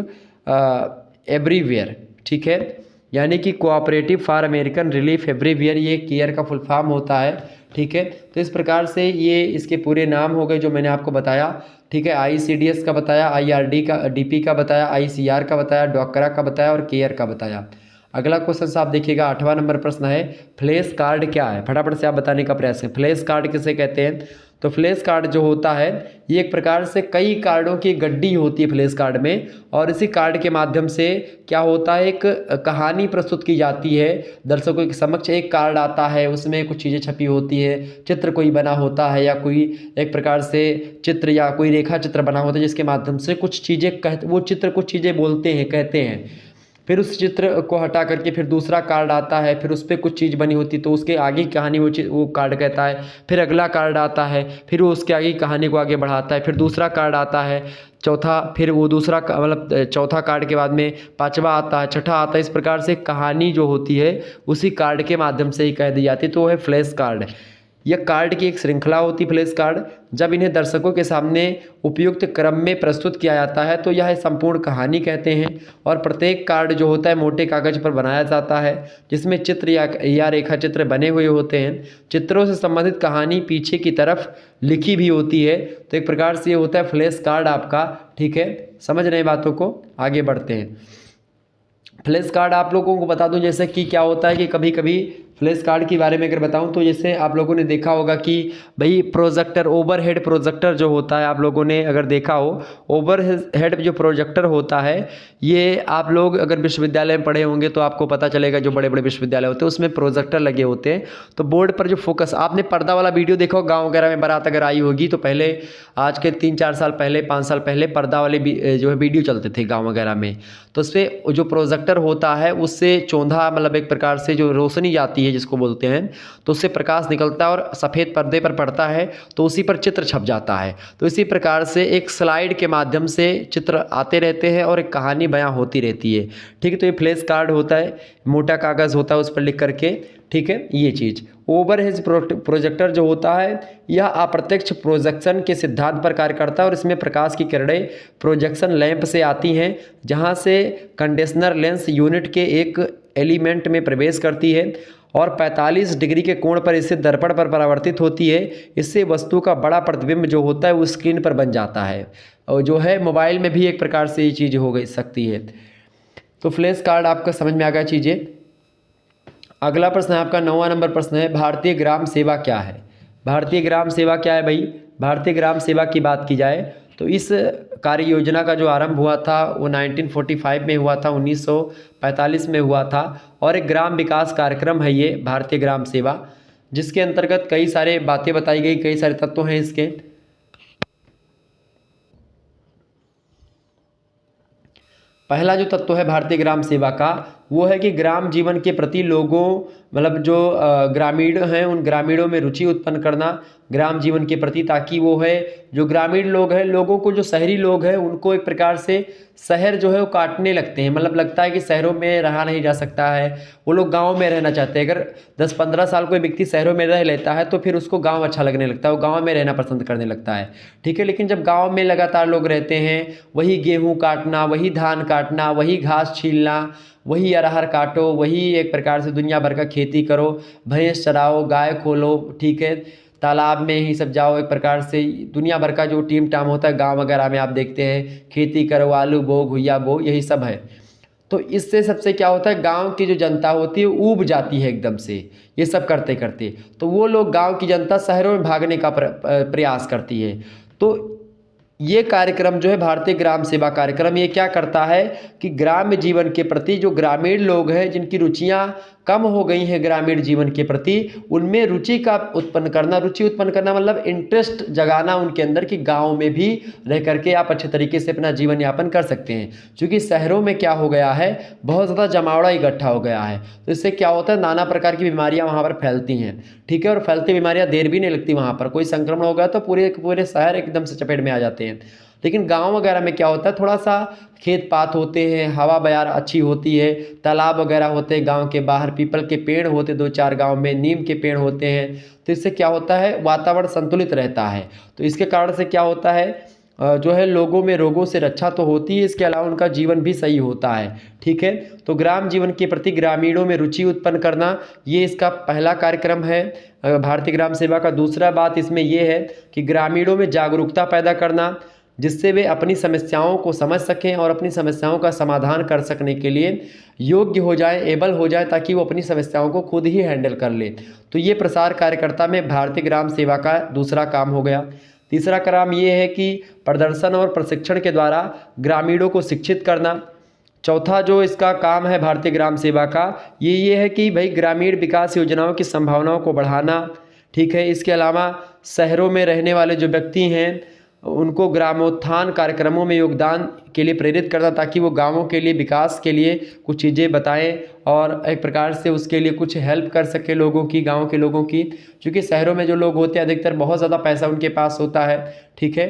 everywhere, ठीक है, यानी कि cooperative for American relief everywhere, ये केयर का फुल फॉर्म होता है, ठीक है। तो इस प्रकार से ये इसके पूरे नाम हो गए जो मैंने आपको बताया, ठीक है। ICDS का बताया, IRDP का बताया, ICR का बताया, ड्वाकरा का बताया और केयर का बताया। अगला क्वेश्चन आप देखिएगा, 8वां नंबर प्रश्न है फ्लैश कार्ड क्या है? फटाफट से आप बताने का प्रयास करें। फ्लैश कार्ड किसे कहते हैं? तो फ्लैश कार्ड जो होता है ये एक प्रकार से कई कार्डों की गड्डी होती है फ्लैश कार्ड में, और इसी कार्ड के माध्यम से क्या होता है, एक कहानी प्रस्तुत की जाती है दर्शकों के समक्ष। एक कार्ड आता है, उसमें कुछ चीज़ें छपी होती है, चित्र कोई बना होता है, या कोई एक प्रकार से चित्र या कोई रेखा चित्र बना होता है, जिसके माध्यम से कुछ चीज़ें वो चित्र कुछ चीज़ें बोलते हैं, कहते हैं। फिर उस चित्र को हटा करके फिर दूसरा कार्ड आता है, फिर उस पर कुछ चीज़ बनी होती तो उसके आगे की कहानी वो कार्ड कहता है। फिर अगला कार्ड आता है, फिर वो उसके आगे की कहानी को आगे बढ़ाता है। फिर दूसरा कार्ड आता है, चौथा, फिर वो दूसरा मतलब चौथा कार्ड के बाद में पांचवा आता है, छठा आता है। इस प्रकार से कहानी जो होती है उसी कार्ड के माध्यम से ही कह दी जाती है, तो वो है फ्लैश कार्ड। यह कार्ड की एक श्रृंखला होती फ्लैश कार्ड। जब इन्हें दर्शकों के सामने उपयुक्त क्रम में प्रस्तुत किया जाता है तो यह संपूर्ण कहानी कहते हैं। और प्रत्येक कार्ड जो होता है मोटे कागज पर बनाया जाता है, जिसमें चित्र या रेखा चित्र बने हुए होते हैं। चित्रों से संबंधित कहानी पीछे की तरफ लिखी भी होती है। तो एक प्रकार से ये होता है फ्लैश कार्ड आपका। ठीक है, समझ रहे हैं बातों को, आगे बढ़ते हैं। फ्लैश कार्ड आप लोगों को बता दूं जैसे कि क्या होता है कि कभी कभी फ्लैश कार्ड के बारे में अगर बताऊं तो जैसे आप लोगों ने देखा होगा कि भाई प्रोजेक्टर, ओवरहेड प्रोजेक्टर जो होता है, आप लोगों ने अगर देखा हो ओवरहेड जो प्रोजेक्टर होता है, ये आप लोग अगर विश्वविद्यालय में पढ़े होंगे तो आपको पता चलेगा। जो बड़े बड़े विश्वविद्यालय होते हैं उसमें प्रोजेक्टर लगे होते हैं। तो बोर्ड पर जो फोकस, आपने पर्दा वाला वीडियो देखा हो, गाँव वगैरह में बारात अगर आई होगी तो पहले, आज के 3-4 साल पहले, 5 साल पहले पर्दा वाले जो है वीडियो चलते थे गाँव वगैरह में। तो उससे जो प्रोजेक्टर होता है उससे चौंधा, मतलब एक प्रकार से जो रोशनी जाती है जिसको बोलते हैं, तो उससे प्रकाश निकलता है और सफ़ेद पर्दे पर पड़ता है तो उसी पर चित्र छप जाता है। तो इसी प्रकार से एक स्लाइड के माध्यम से चित्र आते रहते हैं और एक कहानी बयां होती रहती है। ठीक है, तो ये फ्लैश कार्ड होता है, मोटा कागज़ होता है उस पर लिख करके। ठीक है, ये चीज़। ओवरहेड प्रोजेक्टर जो होता है यह अप्रत्यक्ष प्रोजेक्शन के सिद्धांत पर कार्य करता है और इसमें प्रकाश की किरणें प्रोजेक्शन लैंप से आती हैं, जहां से कंडेंसर लेंस यूनिट के एक एलिमेंट में प्रवेश करती है और 45 डिग्री के कोण पर इससे दर्पण पर परावर्तित होती है। इससे वस्तु का बड़ा प्रतिबिंब जो होता है वो स्क्रीन पर बन जाता है। और जो है मोबाइल में भी एक प्रकार से ये चीज़ हो गई सकती है। तो फ्लैश कार्ड आपका समझ में आ गया चीज़ें। अगला प्रश्न है आपका 9वां नंबर प्रश्न है, भारतीय ग्राम सेवा क्या है? भारतीय ग्राम सेवा क्या है भाई? भारतीय ग्राम सेवा की बात की जाए तो इस कार्य योजना का जो आरंभ हुआ था वो 1945 में हुआ था, 1945 में हुआ था। और एक ग्राम विकास कार्यक्रम है ये भारतीय ग्राम सेवा, जिसके अंतर्गत कई सारे बातें बताई गई, कई सारे तत्व हैं इसके। पहला जो तत्व है भारतीय ग्राम सेवा का वो है कि ग्राम जीवन के प्रति लोगों, मतलब जो ग्रामीण हैं उन ग्रामीणों में रुचि उत्पन्न करना ग्राम जीवन के प्रति, ताकि वो है जो ग्रामीण लोग हैं, लोगों को, जो शहरी लोग हैं उनको एक प्रकार से शहर जो है वो काटने लगते हैं। मतलब लगता है कि शहरों में रहा नहीं जा सकता है, वो लोग गाँव में रहना चाहते हैं। अगर 10-15 साल कोई व्यक्ति शहरों में रह लेता है तो फिर उसको गाँव अच्छा लगने लगता है, वो गाँव में रहना पसंद करने लगता है। ठीक है, लेकिन जब गाँव में लगातार लोग रहते हैं, वही गेहूँ काटना, वही धान काटना, वही घास छीलना, वही अरहर काटो, वही एक प्रकार से दुनिया भर का खेती करो, भैंस चराओ, गाय खोलो, ठीक है, तालाब में ही सब जाओ, एक प्रकार से दुनिया भर का जो टीम टाम होता है गांव वगैरह में आप देखते हैं, खेती करो, आलू बो, घुइया बो, यही सब है। तो इससे सबसे क्या होता है, गांव की जो जनता होती है ऊब जाती है एकदम से ये सब करते करते। तो वो लोग, गांव की जनता शहरों में भागने का प्रयास करती है। तो ये कार्यक्रम जो है भारतीय ग्राम सेवा कार्यक्रम, ये क्या करता है कि ग्राम्य जीवन के प्रति जो ग्रामीण लोग हैं जिनकी रुचियां कम हो गई हैं ग्रामीण जीवन के प्रति, उनमें रुचि का उत्पन्न करना। रुचि उत्पन्न करना मतलब इंटरेस्ट जगाना उनके अंदर कि गांव में भी रह करके आप अच्छे तरीके से अपना जीवन यापन कर सकते हैं। क्योंकि शहरों में क्या हो गया है, बहुत ज़्यादा जमावड़ा इकट्ठा हो गया है, तो इससे क्या होता है, नाना प्रकार की बीमारियां वहाँ पर फैलती हैं। ठीक है, और फैलती बीमारियां देर भी नहीं लगती, वहाँ पर कोई संक्रमण हो गया तो पूरे शहर एकदम से चपेट में आ जाते हैं। लेकिन गांव वगैरह में क्या होता है, थोड़ा सा खेत पात होते हैं, हवा बयार अच्छी होती है, तालाब वगैरह होते हैं गांव के बाहर, पीपल के पेड़ होते 2-4 गांव में, नीम के पेड़ होते हैं। तो इससे क्या होता है, वातावरण संतुलित रहता है। तो इसके कारण से क्या होता है, जो है लोगों में रोगों से रक्षा तो होती है, इसके अलावा उनका जीवन भी सही होता है। ठीक है, तो ग्राम जीवन के प्रति ग्रामीणों में रुचि उत्पन्न करना, ये इसका पहला कार्यक्रम है भारतीय ग्राम सेवा का। दूसरा बात इसमें यह है कि ग्रामीणों में जागरूकता पैदा करना, जिससे वे अपनी समस्याओं को समझ सकें और अपनी समस्याओं का समाधान कर सकने के लिए योग्य हो जाए, एबल हो जाए, ताकि वो अपनी समस्याओं को खुद ही हैंडल कर ले। तो ये प्रसार कार्यकर्ता में भारतीय ग्राम सेवा का दूसरा काम हो गया। तीसरा काम ये है कि प्रदर्शन और प्रशिक्षण के द्वारा ग्रामीणों को शिक्षित करना। चौथा जो इसका काम है भारतीय ग्राम सेवा का, ये है कि भाई ग्रामीण विकास योजनाओं की संभावनाओं को बढ़ाना। ठीक है, इसके अलावा शहरों में रहने वाले जो व्यक्ति हैं उनको ग्रामोत्थान कार्यक्रमों में योगदान के लिए प्रेरित करना, ताकि वो गांवों के लिए विकास के लिए कुछ चीज़ें बताएं और एक प्रकार से उसके लिए कुछ हेल्प कर सके लोगों की, गांव के लोगों की। क्योंकि शहरों में जो लोग होते हैं अधिकतर बहुत ज़्यादा पैसा उनके पास होता है। ठीक है,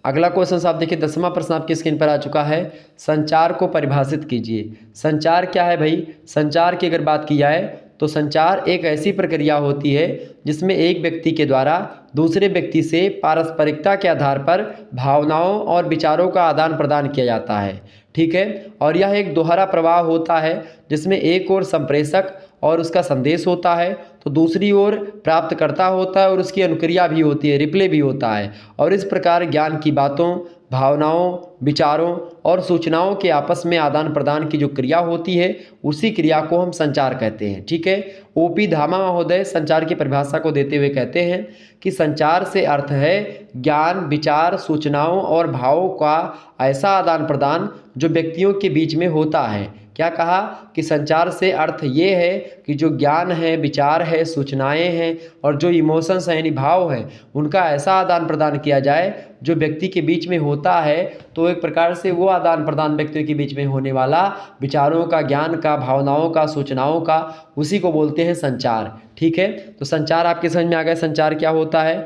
अगला क्वेश्चन आप देखिए, 10वां प्रश्न आपकी स्क्रीन पर आ चुका है, संचार को परिभाषित कीजिए। संचार क्या है भाई? संचार की अगर बात की जाए तो संचार एक ऐसी प्रक्रिया होती है जिसमें एक व्यक्ति के द्वारा दूसरे व्यक्ति से पारस्परिकता के आधार पर भावनाओं और विचारों का आदान प्रदान किया जाता है। ठीक है, और यह एक दोहरा प्रवाह होता है जिसमें एक ओर संप्रेषक और उसका संदेश होता है तो दूसरी ओर प्राप्तकर्ता होता है और उसकी अनुक्रिया भी होती है, रिप्ले भी होता है। और इस प्रकार ज्ञान की बातों, भावनाओं, विचारों और सूचनाओं के आपस में आदान प्रदान की जो क्रिया होती है उसी क्रिया को हम संचार कहते हैं। ठीक है, ओपी धामा महोदय संचार की परिभाषा को देते हुए कहते हैं कि संचार से अर्थ है ज्ञान, विचार, सूचनाओं और भावों का ऐसा आदान प्रदान जो व्यक्तियों के बीच में होता है। क्या कहा कि संचार से अर्थ ये है कि जो ज्ञान है, विचार है, सूचनाएं हैं और जो इमोशंस हैं यानी भाव हैं उनका ऐसा आदान प्रदान किया जाए जो व्यक्ति के बीच में होता है। तो एक प्रकार से वो आदान प्रदान व्यक्तियों के बीच में होने वाला विचारों का, ज्ञान का, भावनाओं का, सूचनाओं का, उसी को बोलते हैं संचार। ठीक है, तो संचार आपके समझ में आ गया संचार क्या होता है।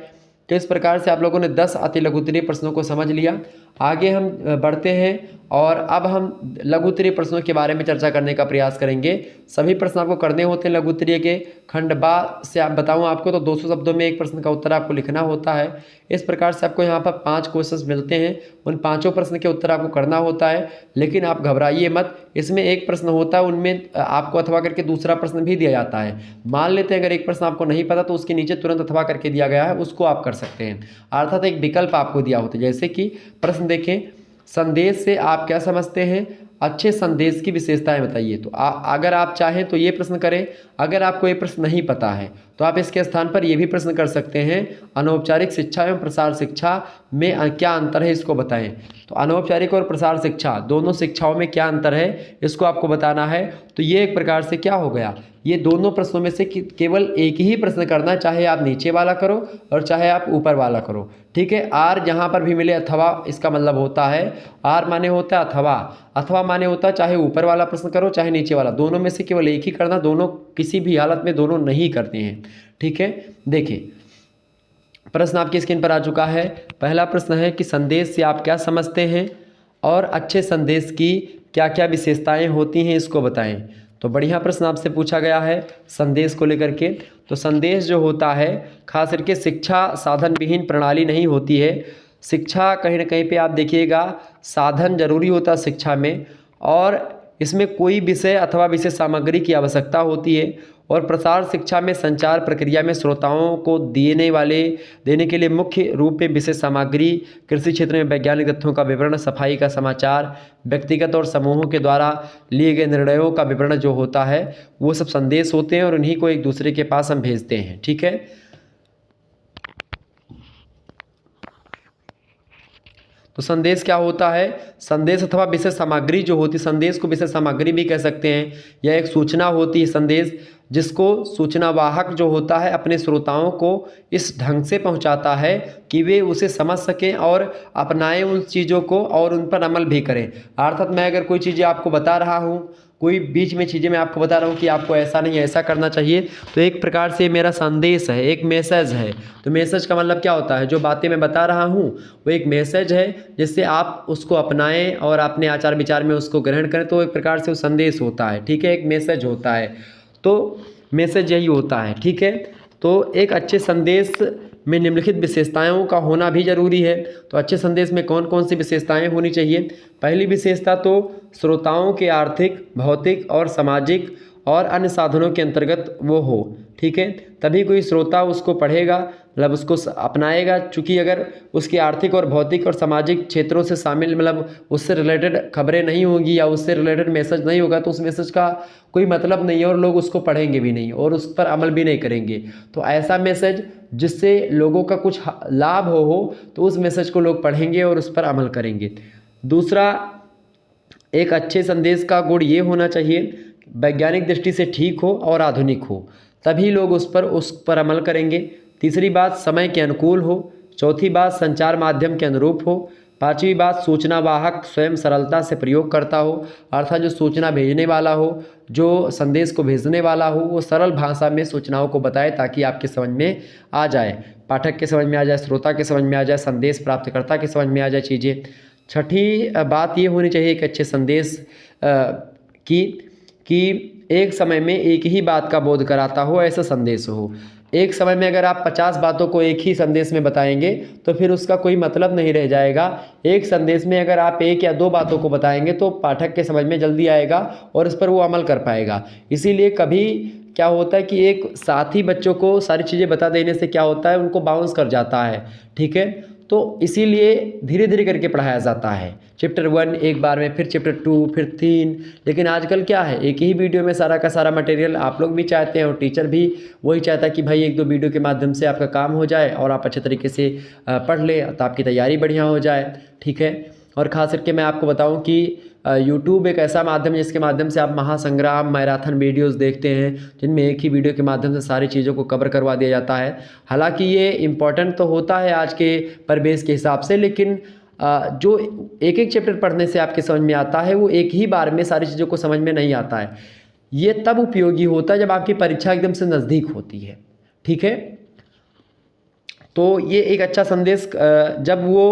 तो इस प्रकार से आप लोगों ने 10 अति लघुत्तरीय प्रश्नों को समझ लिया। आगे हम बढ़ते हैं और अब हम लघुत्तरीय प्रश्नों के बारे में चर्चा करने का प्रयास करेंगे। सभी प्रश्न आपको करने होते हैं लघुत्तरीय के। खंड बा से आप बताऊं आपको तो 200 शब्दों में एक प्रश्न का उत्तर आपको लिखना होता है। इस प्रकार से आपको यहाँ पर 5 क्वेश्चंस मिलते हैं, उन 5 प्रश्न के उत्तर आपको करना होता है। लेकिन आप घबराइए मत, इसमें एक प्रश्न होता है उनमें आपको अथवा करके दूसरा प्रश्न भी दिया जाता है। मान लेते हैं अगर एक प्रश्न आपको नहीं पता तो उसके नीचे तुरंत अथवा करके दिया गया है, उसको आप कर सकते हैं। अर्थात एक विकल्प आपको दिया होता है। जैसे कि प्रश्न देखें, संदेश से आप क्या समझते हैं, अच्छे संदेश की विशेषताएं बताइए। तो अगर आप चाहें तो ये प्रश्न करें। अगर आपको ये प्रश्न नहीं पता है तो आप इसके स्थान पर ये भी प्रश्न कर सकते हैं, अनौपचारिक शिक्षा एवं प्रसार शिक्षा में क्या अंतर है इसको बताएं। तो अनौपचारिक और प्रसार शिक्षा दोनों शिक्षाओं में क्या अंतर है इसको आपको बताना है। तो ये एक प्रकार से क्या हो गया, ये दोनों प्रश्नों में से केवल एक ही प्रश्न करना, चाहे आप नीचे वाला करो और चाहे आप ऊपर वाला करो। ठीक है, आर जहाँ पर भी मिले अथवा इसका मतलब होता है, आर माने होता है अथवा, अथवा माने होता है चाहे ऊपर वाला प्रश्न करो चाहे नीचे वाला, दोनों में से केवल एक ही करना, दोनों किसी भी हालत में दोनों नहीं करते हैं। ठीक है, देखिए प्रश्न आपकी स्क्रीन पर आ चुका है। पहला प्रश्न है कि संदेश से आप क्या समझते हैं और अच्छे संदेश की क्या क्या विशेषताएं होती हैं इसको बताएं। तो बढ़िया प्रश्न आपसे पूछा गया है संदेश को लेकर के। तो संदेश जो होता है खास करके शिक्षा साधन विहीन प्रणाली नहीं होती है। शिक्षा कहीं ना कहीं पे आप देखिएगा साधन जरूरी होता है शिक्षा में, और इसमें कोई विषय अथवा विषय सामग्री की आवश्यकता होती है। और प्रसार शिक्षा में संचार प्रक्रिया में श्रोताओं को देने के लिए मुख्य रूप में विषय सामग्री, कृषि क्षेत्र में वैज्ञानिक तथ्यों का विवरण, सफाई का समाचार, व्यक्तिगत और समूहों के द्वारा लिए गए निर्णयों का विवरण जो होता है वो सब संदेश होते हैं और उन्हीं को एक दूसरे के पास हम भेजते हैं। ठीक है, तो संदेश क्या होता है, संदेश अथवा विषय सामग्री जो होती है, संदेश को विषय सामग्री भी कह सकते हैं। यह एक सूचना होती है संदेश, जिसको सूचनावाहक जो होता है अपने श्रोताओं को इस ढंग से पहुंचाता है कि वे उसे समझ सकें और अपनाएं उन चीज़ों को और उन पर अमल भी करें। अर्थात मैं अगर कोई चीज़ें आपको बता रहा हूँ, कोई बीच में चीज़ें मैं आपको बता रहा हूँ कि आपको ऐसा नहीं ऐसा करना चाहिए, तो एक प्रकार से मेरा संदेश है, एक मैसेज है। तो मैसेज का मतलब क्या होता है, जो बातें मैं बता रहा हूँ वो एक मैसेज है जिससे आप उसको अपनाएं और अपने आचार विचार में उसको ग्रहण करें, तो एक प्रकार से वो संदेश होता है। ठीक है, एक मैसेज होता है, तो मैसेज यही होता है। ठीक है, तो एक अच्छे संदेश में निम्नलिखित विशेषताओं का होना भी जरूरी है। तो अच्छे संदेश में कौन कौन सी विशेषताएं होनी चाहिए। पहली विशेषता तो श्रोताओं के आर्थिक, भौतिक और सामाजिक और अन्य साधनों के अंतर्गत वो हो। ठीक है, तभी कोई श्रोता उसको पढ़ेगा, मतलब उसको अपनाएगा। चूँकि अगर उसकी आर्थिक और भौतिक और सामाजिक क्षेत्रों से शामिल, मतलब उससे रिलेटेड खबरें नहीं होंगी या उससे रिलेटेड मैसेज नहीं होगा तो उस मैसेज का कोई मतलब नहीं है और लोग उसको पढ़ेंगे भी नहीं और उस पर अमल भी नहीं करेंगे। तो ऐसा मैसेज जिससे लोगों का कुछ लाभ हो तो उस मैसेज को लोग पढ़ेंगे और उस पर अमल करेंगे। दूसरा, एक अच्छे संदेश का गुण ये होना चाहिए वैज्ञानिक दृष्टि से ठीक हो और आधुनिक हो, तभी लोग उस पर अमल करेंगे। तीसरी बात, समय के अनुकूल हो। चौथी बात, संचार माध्यम के अनुरूप हो। पांचवी बात, सूचना वाहक स्वयं सरलता से प्रयोग करता हो, अर्थात जो सूचना भेजने वाला हो, जो संदेश को भेजने वाला हो, वो सरल भाषा में सूचनाओं को बताए ताकि आपके समझ में आ जाए, पाठक के समझ में आ जाए, श्रोता के समझ में आ जाए, संदेश प्राप्तकर्ता के समझ में आ जाए चीज़ें। छठी बात ये होनी चाहिए एक अच्छे संदेश की कि एक समय में एक ही बात का बोध कराता हो ऐसा संदेश हो। एक समय में अगर आप 50 बातों को एक ही संदेश में बताएंगे तो फिर उसका कोई मतलब नहीं रह जाएगा। एक संदेश में अगर आप 1 या 2 बातों को बताएंगे तो पाठक के समझ में जल्दी आएगा और इस पर वो अमल कर पाएगा। इसीलिए कभी क्या होता है कि एक साथ ही बच्चों को सारी चीज़ें बता देने से क्या होता है, उनको बाउंस कर जाता है, ठीक है। तो इसीलिए धीरे धीरे करके पढ़ाया जाता है। चैप्टर 1 एक बार में, फिर चैप्टर 2, फिर 3। लेकिन आजकल क्या है, एक ही वीडियो में सारा का सारा मटेरियल आप लोग भी चाहते हैं और टीचर भी वही चाहता है कि भाई 1-2 वीडियो के माध्यम से आपका काम हो जाए और आप अच्छे तरीके से पढ़ लें तो आपकी तैयारी बढ़िया हो जाए, ठीक है। और ख़ास करके मैं आपको बताऊं कि यूट्यूब एक ऐसा माध्यम है जिसके माध्यम से आप महासंग्राम, मैराथन वीडियोस देखते हैं, जिनमें एक ही वीडियो के माध्यम से सारी चीज़ों को कवर करवा दिया जाता है। हालांकि ये इम्पॉर्टेंट तो होता है आज के परिवेश के हिसाब से, लेकिन जो एक एक चैप्टर पढ़ने से आपके समझ में आता है वो एक ही बार में सारी चीज़ों को समझ में नहीं आता है। ये तब उपयोगी होता है जब आपकी परीक्षा एकदम से नज़दीक होती है, ठीक है। तो ये एक अच्छा संदेश जब वो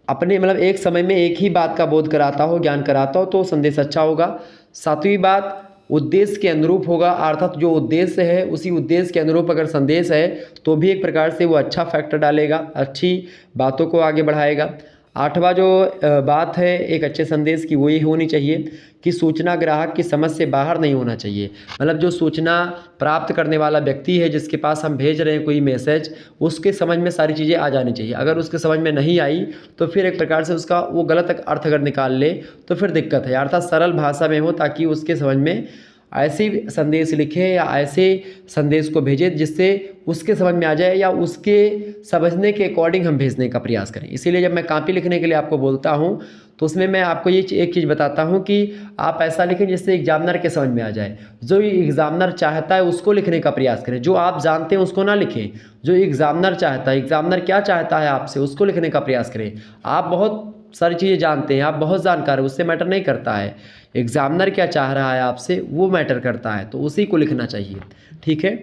अपने मतलब एक समय में एक ही बात का बोध कराता हो, ज्ञान कराता हो, तो संदेश अच्छा होगा। 7वीं बात, उद्देश्य के अनुरूप होगा, अर्थात जो उद्देश्य है उसी उद्देश्य के अनुरूप अगर संदेश है तो भी एक प्रकार से वो अच्छा फैक्टर डालेगा, अच्छी बातों को आगे बढ़ाएगा। 8वां जो बात है एक अच्छे संदेश की, वो ये होनी चाहिए कि सूचना ग्राहक की समझ से बाहर नहीं होना चाहिए। मतलब जो सूचना प्राप्त करने वाला व्यक्ति है, जिसके पास हम भेज रहे हैं कोई मैसेज, उसके समझ में सारी चीज़ें आ जानी चाहिए। अगर उसके समझ में नहीं आई तो फिर एक प्रकार से उसका वो गलत अर्थ अगर निकाल ले तो फिर दिक्कत है। अर्थात सरल भाषा में हो ताकि उसके समझ में ऐसे संदेश लिखे या ऐसे संदेश को भेजे जिससे उसके समझ में आ जाए या उसके समझने के अकॉर्डिंग हम भेजने का प्रयास करें। इसीलिए जब मैं कॉपी लिखने के लिए आपको बोलता हूँ तो उसमें मैं आपको ये एक चीज़ बताता हूँ कि आप ऐसा लिखें जिससे एग्जामिनर के समझ में आ जाए। जो एग्जामिनर चाहता है उसको लिखने का प्रयास करें, जो आप जानते हैं उसको ना लिखें। जो एग्जामिनर चाहता है, एग्जामिनर क्या चाहता है आपसे, उसको लिखने का प्रयास करें। आप बहुत सारी चीज़ें जानते हैं, आप बहुत जानकार हैं, उससे मैटर नहीं करता है। एग्जामिनर क्या चाह रहा है आपसे वो मैटर करता है, तो उसी को लिखना चाहिए, ठीक है।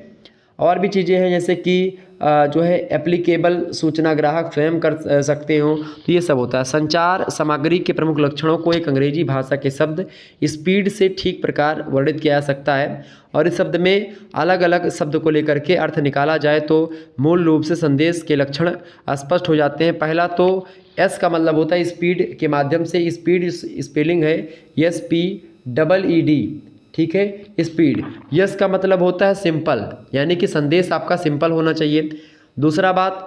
और भी चीज़ें हैं जैसे कि जो है एप्लीकेबल सूचना ग्राहक स्वयं कर सकते हो, तो ये सब होता है। संचार सामग्री के प्रमुख लक्षणों को एक अंग्रेजी भाषा के शब्द स्पीड से ठीक प्रकार वर्णित किया जा सकता है और इस शब्द में अलग अलग शब्द को लेकर के अर्थ निकाला जाए तो मूल रूप से संदेश के लक्षण स्पष्ट हो जाते हैं। पहला तो एस का मतलब होता है स्पीड के माध्यम से, स्पीड स्पेलिंग है SPEED, ठीक है, स्पीड। यस का मतलब होता है सिंपल, यानी कि संदेश आपका सिंपल होना चाहिए। दूसरा बात,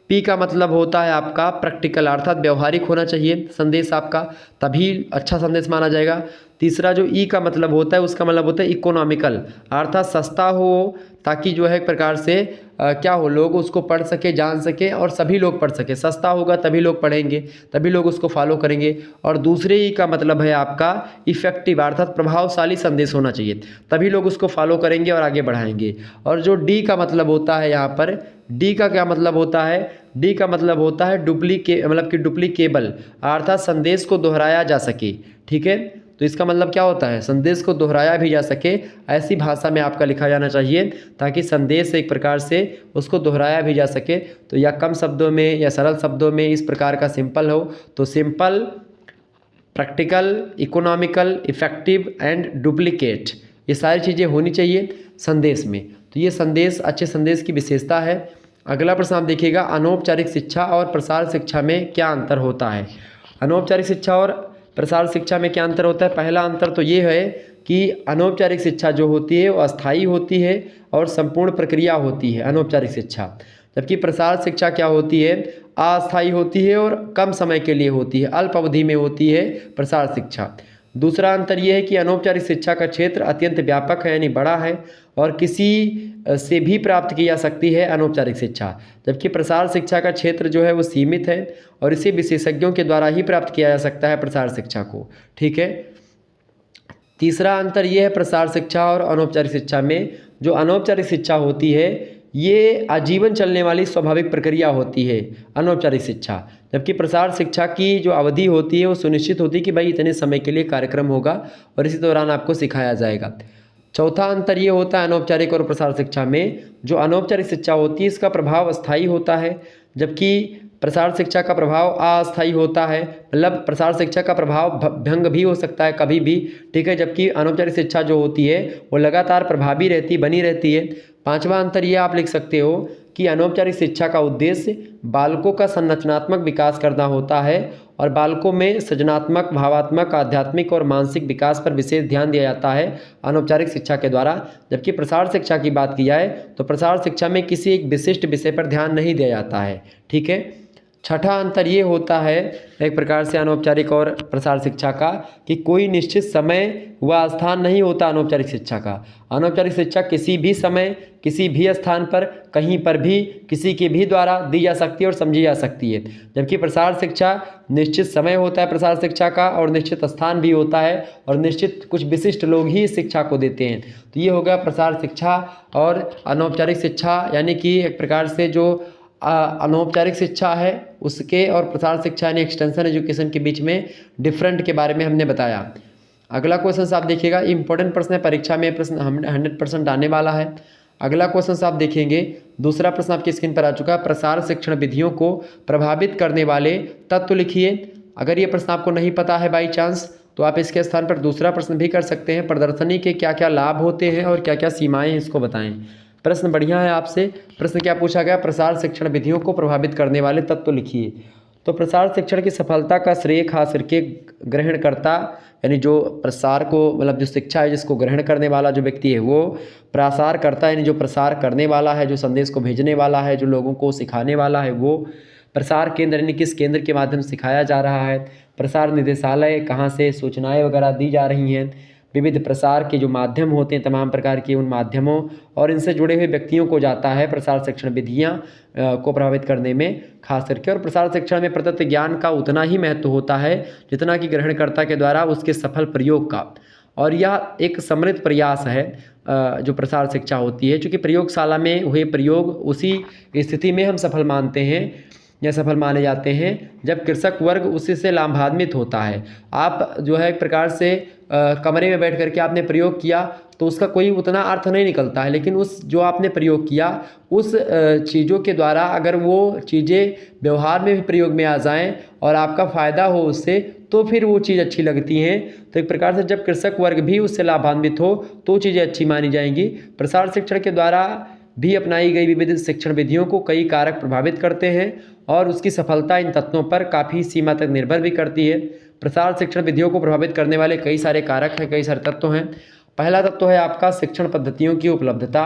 पी का मतलब होता है आपका प्रैक्टिकल, अर्थात व्यवहारिक होना चाहिए संदेश आपका, तभी अच्छा संदेश माना जाएगा। तीसरा जो ई का मतलब होता है उसका मतलब होता है इकोनॉमिकल, अर्थात सस्ता हो ताकि जो है एक प्रकार से क्या हो, लोग उसको पढ़ सके, जान सके और सभी लोग पढ़ सके। सस्ता होगा तभी लोग पढ़ेंगे, तभी लोग उसको फॉलो करेंगे। और दूसरे ई का मतलब है आपका इफेक्टिव, अर्थात प्रभावशाली संदेश होना चाहिए, तभी लोग उसको फॉलो करेंगे और आगे बढ़ाएंगे। और जो डी का मतलब होता है यहाँ पर, डी का क्या मतलब होता है, डी का मतलब होता है मतलब कि डुप्लीकेबल, अर्थात संदेश को दोहराया जा सके, ठीक है। तो इसका मतलब क्या होता है, संदेश को दोहराया भी जा सके, ऐसी भाषा में आपका लिखा जाना चाहिए ताकि संदेश एक प्रकार से उसको दोहराया भी जा सके। तो या कम शब्दों में या सरल शब्दों में इस प्रकार का सिंपल हो, तो simple, practical, economical, effective and duplicate, ये सारी चीज़ें होनी चाहिए संदेश में। तो ये संदेश, अच्छे संदेश की विशेषता है। अगला प्रश्न आप देखिएगा, अनौपचारिक शिक्षा और प्रसार शिक्षा में क्या अंतर होता है। अनौपचारिक शिक्षा और प्रसार शिक्षा में क्या अंतर होता है। पहला अंतर तो ये है कि अनौपचारिक शिक्षा जो होती है वो अस्थायी होती है और संपूर्ण प्रक्रिया होती है अनौपचारिक शिक्षा, जबकि प्रसार शिक्षा क्या होती है, अस्थायी होती है और कम समय के लिए होती है, अल्प अवधि में होती है प्रसार शिक्षा। दूसरा अंतर यह है कि अनौपचारिक शिक्षा का क्षेत्र अत्यंत व्यापक है, यानी बड़ा है और किसी से भी प्राप्त की जा सकती है अनौपचारिक शिक्षा, जबकि प्रसार शिक्षा का क्षेत्र जो है वो सीमित है और इसे विशेषज्ञों के द्वारा ही प्राप्त किया जा सकता है प्रसार शिक्षा को, ठीक है। तीसरा अंतर यह है प्रसार शिक्षा और अनौपचारिक शिक्षा में, जो अनौपचारिक शिक्षा होती है ये आजीवन चलने वाली स्वाभाविक प्रक्रिया होती है अनौपचारिक शिक्षा, जबकि प्रसार शिक्षा की जो अवधि होती है वो सुनिश्चित होती है कि भाई इतने समय के लिए कार्यक्रम होगा और इसी दौरान आपको सिखाया जाएगा। चौथा अंतर ये होता है अनौपचारिक और प्रसार शिक्षा में, जो अनौपचारिक शिक्षा होती है इसका प्रभाव अस्थायी होता है, जबकि प्रसार शिक्षा का प्रभाव अस्थायी होता है, मतलब प्रसार शिक्षा का प्रभाव भंग भी हो सकता है कभी भी, ठीक है। जबकि अनौपचारिक शिक्षा जो होती है वो लगातार प्रभावी रहती, बनी रहती है। पांचवा अंतर ये आप लिख सकते हो कि अनौपचारिक शिक्षा का उद्देश्य बालकों का संरचनात्मक विकास करना होता है और बालकों में सृजनात्मक, भावात्मक, आध्यात्मिक और मानसिक विकास पर विशेष ध्यान दिया जाता है अनौपचारिक शिक्षा के द्वारा। जबकि प्रसार शिक्षा की बात की जाए तो प्रसार शिक्षा में किसी एक विशिष्ट विषय पर ध्यान नहीं दिया जाता है, ठीक है। छठा अंतर ये होता है एक प्रकार से अनौपचारिक और प्रसार शिक्षा का कि कोई निश्चित समय व स्थान नहीं होता अनौपचारिक शिक्षा का। अनौपचारिक शिक्षा किसी भी समय, किसी भी स्थान पर, कहीं पर भी, किसी के भी द्वारा दी जा सकती है और समझी जा सकती है। जबकि प्रसार शिक्षा निश्चित समय होता है प्रसार शिक्षा का, और निश्चित स्थान भी होता है, और निश्चित कुछ विशिष्ट लोग ही इस शिक्षा को देते हैं। तो ये हो गया प्रसार शिक्षा और अनौपचारिक शिक्षा, यानी कि एक प्रकार से जो अनौपचारिक शिक्षा है उसके और प्रसार शिक्षा यानी एक्सटेंशन एजुकेशन के बीच में डिफरेंट के बारे में हमने बताया। अगला क्वेश्चन आप देखिएगा, इंपॉर्टेंट प्रश्न है, परीक्षा में प्रश्न 100% आने वाला है। अगला क्वेश्चन आप देखेंगे, दूसरा प्रश्न आपकी स्क्रीन पर आ चुका है, प्रसार शिक्षण विधियों को प्रभावित करने वाले तत्व लिखिए। अगर ये प्रश्न आपको नहीं पता है बाई चांस तो आप इसके स्थान पर दूसरा प्रश्न भी कर सकते हैं, प्रदर्शनी के क्या क्या लाभ होते हैं और क्या क्या सीमाएं हैं इसको बताएं। प्रश्न बढ़िया है आपसे। प्रश्न क्या पूछा गया, प्रसार शिक्षण विधियों को प्रभावित करने वाले तत्व लिखिए। तो प्रसार शिक्षण की सफलता का श्रेय खास करके ग्रहणकर्ता, यानी जो प्रसार को, मतलब जो शिक्षा है जिसको ग्रहण करने वाला जो व्यक्ति है वो प्रसार करता है, यानी जो प्रसार करने वाला है, जो संदेश को भेजने वाला है, जो लोगों को सिखाने वाला है वो प्रसार केंद्र, यानी किस केंद्र के माध्यम से सिखाया जा रहा है। प्रसार निदेशालय कहाँ से सूचनाएं वगैरह दी जा रही हैं, विविध प्रसार के जो माध्यम होते हैं तमाम प्रकार के, उन माध्यमों और इनसे जुड़े हुए व्यक्तियों को जाता है प्रसार शिक्षण विधियाँ को प्रभावित करने में खास करके। और प्रसार शिक्षण में प्रदत्त ज्ञान का उतना ही महत्व होता है जितना कि ग्रहणकर्ता के द्वारा उसके सफल प्रयोग का। और यह एक समृद्ध प्रयास है जो प्रसार शिक्षा होती है, चूँकि प्रयोगशाला में हुए प्रयोग उसी स्थिति में हम सफल मानते हैं या सफल माने जाते हैं जब कृषक वर्ग उसी से लाभान्वित होता है। आप जो है एक प्रकार से कमरे में बैठ करके आपने प्रयोग किया तो उसका कोई उतना अर्थ नहीं निकलता है, लेकिन उस जो आपने प्रयोग किया उस चीज़ों के द्वारा अगर वो चीज़ें व्यवहार में भी प्रयोग में आ जाएं और आपका फ़ायदा हो उससे, तो फिर वो चीज़ अच्छी लगती हैं। तो एक प्रकार से जब कृषक वर्ग भी उससे लाभान्वित हो तो चीज़ें अच्छी मानी जाएंगी। प्रसार शिक्षण के द्वारा भी अपनाई गई विविध शिक्षण विधियों को कई कारक प्रभावित करते हैं और उसकी सफलता इन तत्वों पर काफ़ी सीमा तक निर्भर भी करती है। प्रसार शिक्षण विधियों को प्रभावित करने वाले कई सारे कारक हैं, कई सारे तत्व हैं। पहला तत्व है आपका शिक्षण पद्धतियों की उपलब्धता।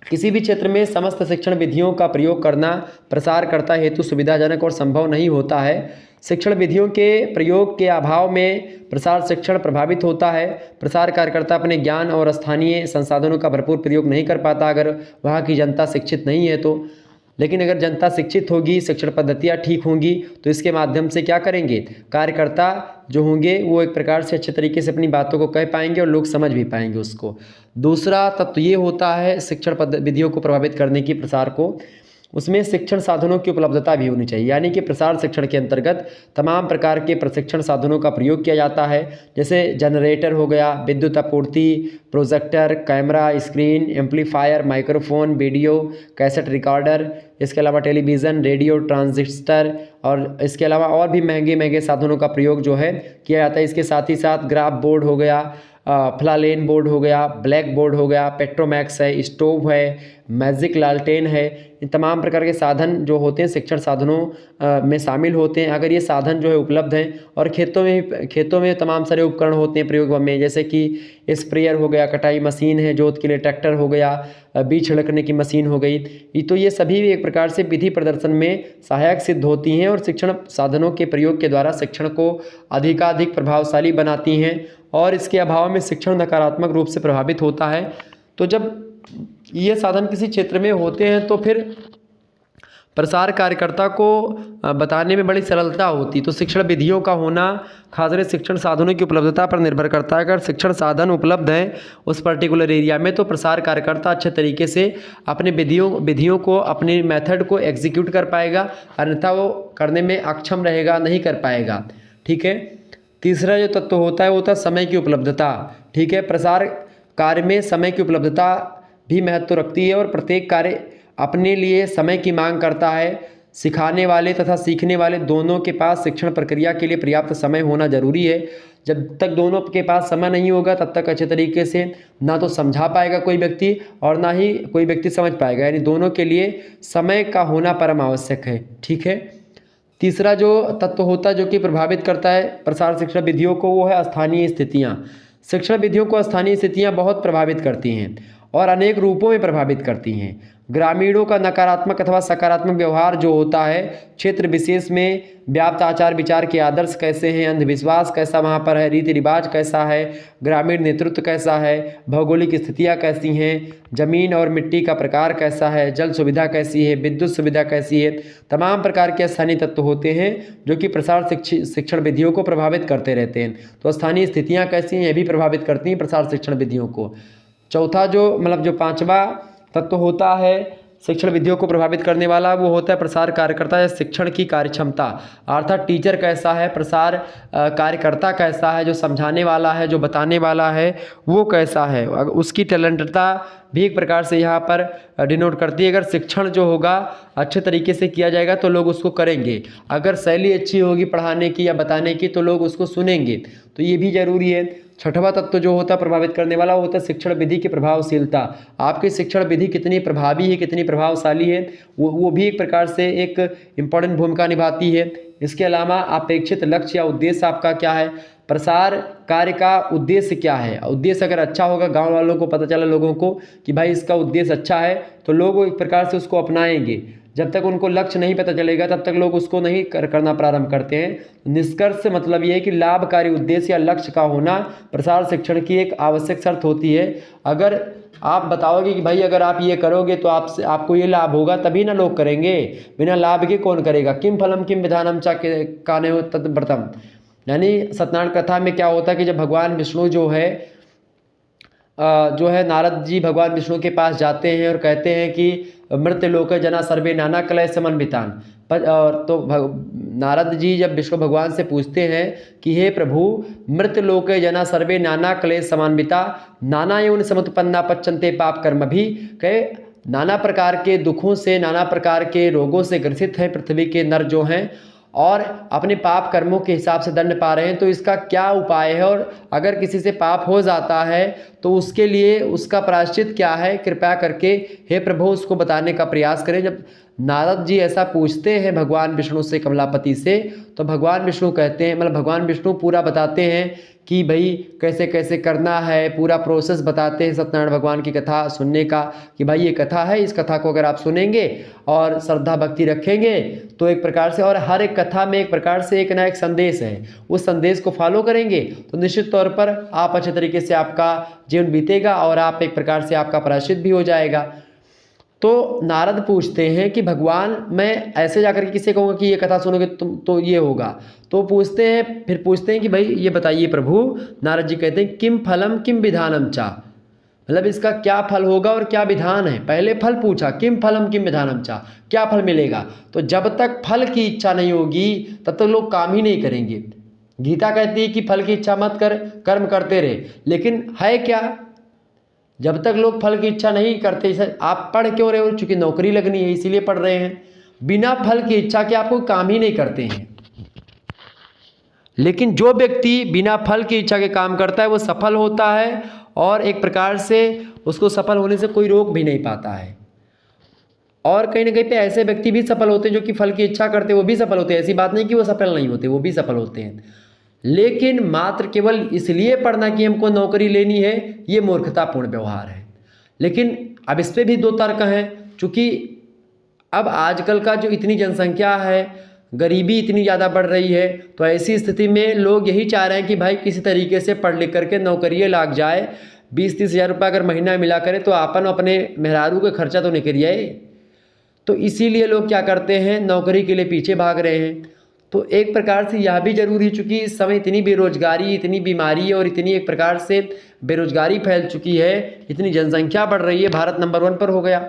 किसी भी क्षेत्र में समस्त शिक्षण विधियों का प्रयोग करना प्रसारकर्ता हेतु सुविधाजनक और संभव नहीं होता है। शिक्षण विधियों के प्रयोग के अभाव में प्रसार शिक्षण प्रभावित होता है। प्रसार कार्यकर्ता अपने ज्ञान और स्थानीय संसाधनों का भरपूर प्रयोग नहीं कर पाता अगर वहाँ की जनता शिक्षित नहीं है तो। लेकिन अगर जनता शिक्षित होगी, शिक्षण पद्धतियाँ ठीक होंगी तो इसके माध्यम से क्या करेंगे, कार्यकर्ता जो होंगे वो एक प्रकार से अच्छे तरीके से अपनी बातों को कह पाएंगे और लोग समझ भी पाएंगे उसको। दूसरा तत्व ये होता है शिक्षण विधियों को प्रभावित करने की प्रसार को, उसमें शिक्षण साधनों की उपलब्धता भी होनी चाहिए। यानी कि प्रसार शिक्षण के अंतर्गत तमाम प्रकार के प्रशिक्षण साधनों का प्रयोग किया जाता है, जैसे जनरेटर हो गया, विद्युत आपूर्ति, projector, camera, screen, amplifier, microphone, video cassette recorder, इसके अलावा टेलीविज़न, रेडियो, ट्रांजिस्टर और इसके अलावा और भी महंगे महंगे साधनों का प्रयोग जो है किया जाता है। इसके साथ ही साथ ग्राफ बोर्ड हो गया, फ्लालेन बोर्ड हो गया, ब्लैक बोर्ड हो गया, पेट्रोमैक्स है, स्टोव है, मैजिक लालटेन है। इन तमाम प्रकार के साधन जो होते हैं शिक्षण साधनों में शामिल होते हैं। अगर ये साधन जो है उपलब्ध हैं और खेतों में तमाम सारे उपकरण होते हैं प्रयोग में, जैसे कि स्प्रेयर हो गया, कटाई मशीन है, जोत के लिए ट्रैक्टर हो गया, बीज छिड़कने की मशीन हो गई, तो ये सभी एक प्रकार से विधि प्रदर्शन में सहायक सिद्ध होती हैं और शिक्षण साधनों के प्रयोग के द्वारा शिक्षण को अधिकाधिक प्रभावशाली बनाती हैं और इसके अभाव में शिक्षण नकारात्मक रूप से प्रभावित होता है। तो जब ये साधन किसी क्षेत्र में होते हैं तो फिर प्रसार कार्यकर्ता को बताने में बड़ी सरलता होती। तो शिक्षण विधियों का होना खासकर शिक्षण साधनों की उपलब्धता पर निर्भर करता है। अगर शिक्षण साधन उपलब्ध हैं उस पर्टिकुलर एरिया में तो प्रसार कार्यकर्ता अच्छे तरीके से अपने विधियों को, अपने मेथड को एग्जीक्यूट कर पाएगा, अन्यथा वो करने में अक्षम रहेगा, नहीं कर पाएगा। ठीक है। तीसरा जो तत्व होता है वो होता है समय की उपलब्धता। ठीक है। प्रसार कार्य में समय की उपलब्धता भी महत्व रखती है और प्रत्येक कार्य अपने लिए समय की मांग करता है। सिखाने वाले तथा सीखने वाले दोनों के पास शिक्षण प्रक्रिया के लिए पर्याप्त समय होना जरूरी है। जब तक दोनों के पास समय नहीं होगा तब तक अच्छे तरीके से ना तो समझा पाएगा कोई व्यक्ति और ना ही कोई व्यक्ति समझ पाएगा, यानी दोनों के लिए समय का होना परम आवश्यक है। ठीक है। तीसरा जो तत्व होता है जो कि प्रभावित करता है प्रसार शिक्षण विधियों को, वो है स्थानीय स्थितियाँ। शिक्षण विधियों को स्थानीय स्थितियाँ बहुत प्रभावित करती हैं और अनेक रूपों में प्रभावित करती हैं। ग्रामीणों का नकारात्मक अथवा सकारात्मक व्यवहार जो होता है, क्षेत्र विशेष में व्याप्त आचार विचार के आदर्श कैसे हैं, अंधविश्वास कैसा वहाँ पर है, रीति रिवाज कैसा है, ग्रामीण नेतृत्व कैसा है, भौगोलिक स्थितियाँ कैसी हैं, जमीन और मिट्टी का प्रकार कैसा है, जल सुविधा कैसी है, विद्युत सुविधा कैसी है, तमाम प्रकार के स्थानीय तत्व होते हैं जो कि प्रसार शिक्षण विधियों को प्रभावित करते रहते हैं। तो स्थानीय स्थितियाँ कैसी हैं, ये भी प्रभावित करती हैं प्रसार शिक्षण विधियों को। चौथा जो पांचवा तत्व होता है शिक्षण विधियों को प्रभावित करने वाला, वो होता है प्रसार कार्यकर्ता या शिक्षण की कार्यक्षमता। अर्थात टीचर कैसा है, प्रसार कार्यकर्ता कैसा है, जो समझाने वाला है, जो बताने वाला है, वो कैसा है, उसकी टैलेंटता भी एक प्रकार से यहाँ पर डिनोट करती है। अगर शिक्षण जो होगा अच्छे तरीके से किया जाएगा तो लोग उसको करेंगे, अगर शैली अच्छी होगी पढ़ाने की या बताने की तो लोग उसको सुनेंगे, तो ये भी जरूरी है। छठवां तत्व जो होता है प्रभावित करने वाला, वो होता है शिक्षण विधि की प्रभावशीलता। आपकी शिक्षण विधि कितनी प्रभावी है, कितनी प्रभावशाली है, वो भी एक प्रकार से एक इम्पॉर्टेंट भूमिका निभाती है। इसके अलावा अपेक्षित लक्ष्य या उद्देश्य आपका क्या है, प्रसार कार्य का उद्देश्य क्या है। उद्देश्य अगर अच्छा होगा, गांव वालों को पता चला लोगों को कि भाई इसका उद्देश्य अच्छा है, तो लोग एक प्रकार से उसको अपनाएंगे। जब तक उनको लक्ष्य नहीं पता चलेगा तब तक लोग उसको नहीं करना प्रारंभ करते हैं। निष्कर्ष मतलब ये है कि लाभकारी उद्देश्य या लक्ष्य का होना प्रसार शिक्षण की एक आवश्यक शर्त होती है। अगर आप बताओगे कि भाई अगर आप ये करोगे तो आपको ये लाभ होगा, तभी ना लोग करेंगे, बिना लाभ के कौन करेगा। किम फलम किम विधानम चा काने तत्व्रतम, यानी सत्यनारायण कथा में क्या होता है कि जब भगवान विष्णु जो है नारद जी भगवान विष्णु के पास जाते हैं और कहते हैं कि मृत लोक जना सर्वे नाना कलय समन्वितान। तो नारद जी जब विष्णु भगवान से पूछते हैं कि हे प्रभु, मृत लोक जना सर्वे नाना कलय समन्विता नाना यौन समुत्पन्ना पच्चन्ते पाप कर्म भी, कहे नाना प्रकार के दुखों से, नाना प्रकार के रोगों से ग्रसित हैं पृथ्वी के नर जो हैं, और अपने पाप कर्मों के हिसाब से दंड पा रहे हैं, तो इसका क्या उपाय है, और अगर किसी से पाप हो जाता है तो उसके लिए उसका प्रायश्चित क्या है, कृपया करके हे प्रभु उसको बताने का प्रयास करें। जब नारद जी ऐसा पूछते हैं भगवान विष्णु से, कमलापति से, तो भगवान विष्णु कहते हैं, मतलब भगवान विष्णु पूरा बताते हैं कि भाई कैसे कैसे करना है, पूरा प्रोसेस बताते हैं सत्यनारायण भगवान की कथा सुनने का, कि भाई ये कथा है, इस कथा को अगर आप सुनेंगे और श्रद्धा भक्ति रखेंगे तो एक प्रकार से, और हर एक कथा में एक प्रकार से एक ना एक संदेश है, उस संदेश को फॉलो करेंगे तो निश्चित तौर पर आप अच्छे तरीके से आपका जीवन बीतेगा और आप एक प्रकार से आपका प्रायश्चित भी हो जाएगा। तो नारद पूछते हैं कि भगवान, मैं ऐसे जाकर के किसे कहूँगा कि ये कथा सुनोगे तुम तो ये होगा, तो फिर पूछते हैं कि भाई ये बताइए प्रभु। नारद जी कहते हैं किम फलम किम विधानम चा, मतलब इसका क्या फल होगा और क्या विधान है। पहले फल पूछा, किम फलम किम विधानम चा, क्या फल मिलेगा। तो जब तक फल की इच्छा नहीं होगी तब तक लोग काम ही नहीं करेंगे। गीता कहती है कि फल की इच्छा मत कर, कर्म करते रहे, लेकिन है क्या, जब तक लोग फल की इच्छा नहीं करते। आप पढ़ क्यों रहे हो, चूंकि नौकरी लगनी है इसीलिए पढ़ रहे हैं, बिना फल की इच्छा के आप कोई काम ही नहीं करते हैं। लेकिन जो व्यक्ति बिना फल की इच्छा के काम करता है वो सफल होता है, और एक प्रकार से उसको सफल होने से कोई रोक भी नहीं पाता है। और कहीं ना कहीं पे ऐसे व्यक्ति भी सफल होते हैं जो कि फल की इच्छा करते हैं, वो भी सफल होते हैं। ऐसी बात नहीं कि वो सफल नहीं होते, वो भी सफल होते हैं। लेकिन मात्र केवल इसलिए पढ़ना कि हमको नौकरी लेनी है, ये मूर्खतापूर्ण व्यवहार है। लेकिन अब इस पर भी दो तर्क हैं, चूँकि अब आजकल का जो इतनी जनसंख्या है, गरीबी इतनी ज़्यादा बढ़ रही है, तो ऐसी स्थिति में लोग यही चाह रहे हैं कि भाई किसी तरीके से पढ़ लिख करके नौकरी लाग जाए, 20-30 हज़ार रुपये अगर महीना मिला करे तो अपने मेहरारू का खर्चा तो निकल जाए। तो इसीलिए लोग क्या करते हैं, नौकरी के लिए पीछे भाग रहे हैं। तो एक प्रकार से यह भी जरूरी, चूँकि इस समय इतनी बेरोजगारी, इतनी बीमारी और इतनी एक प्रकार से बेरोजगारी फैल चुकी है, इतनी जनसंख्या बढ़ रही है, भारत नंबर 1 पर हो गया।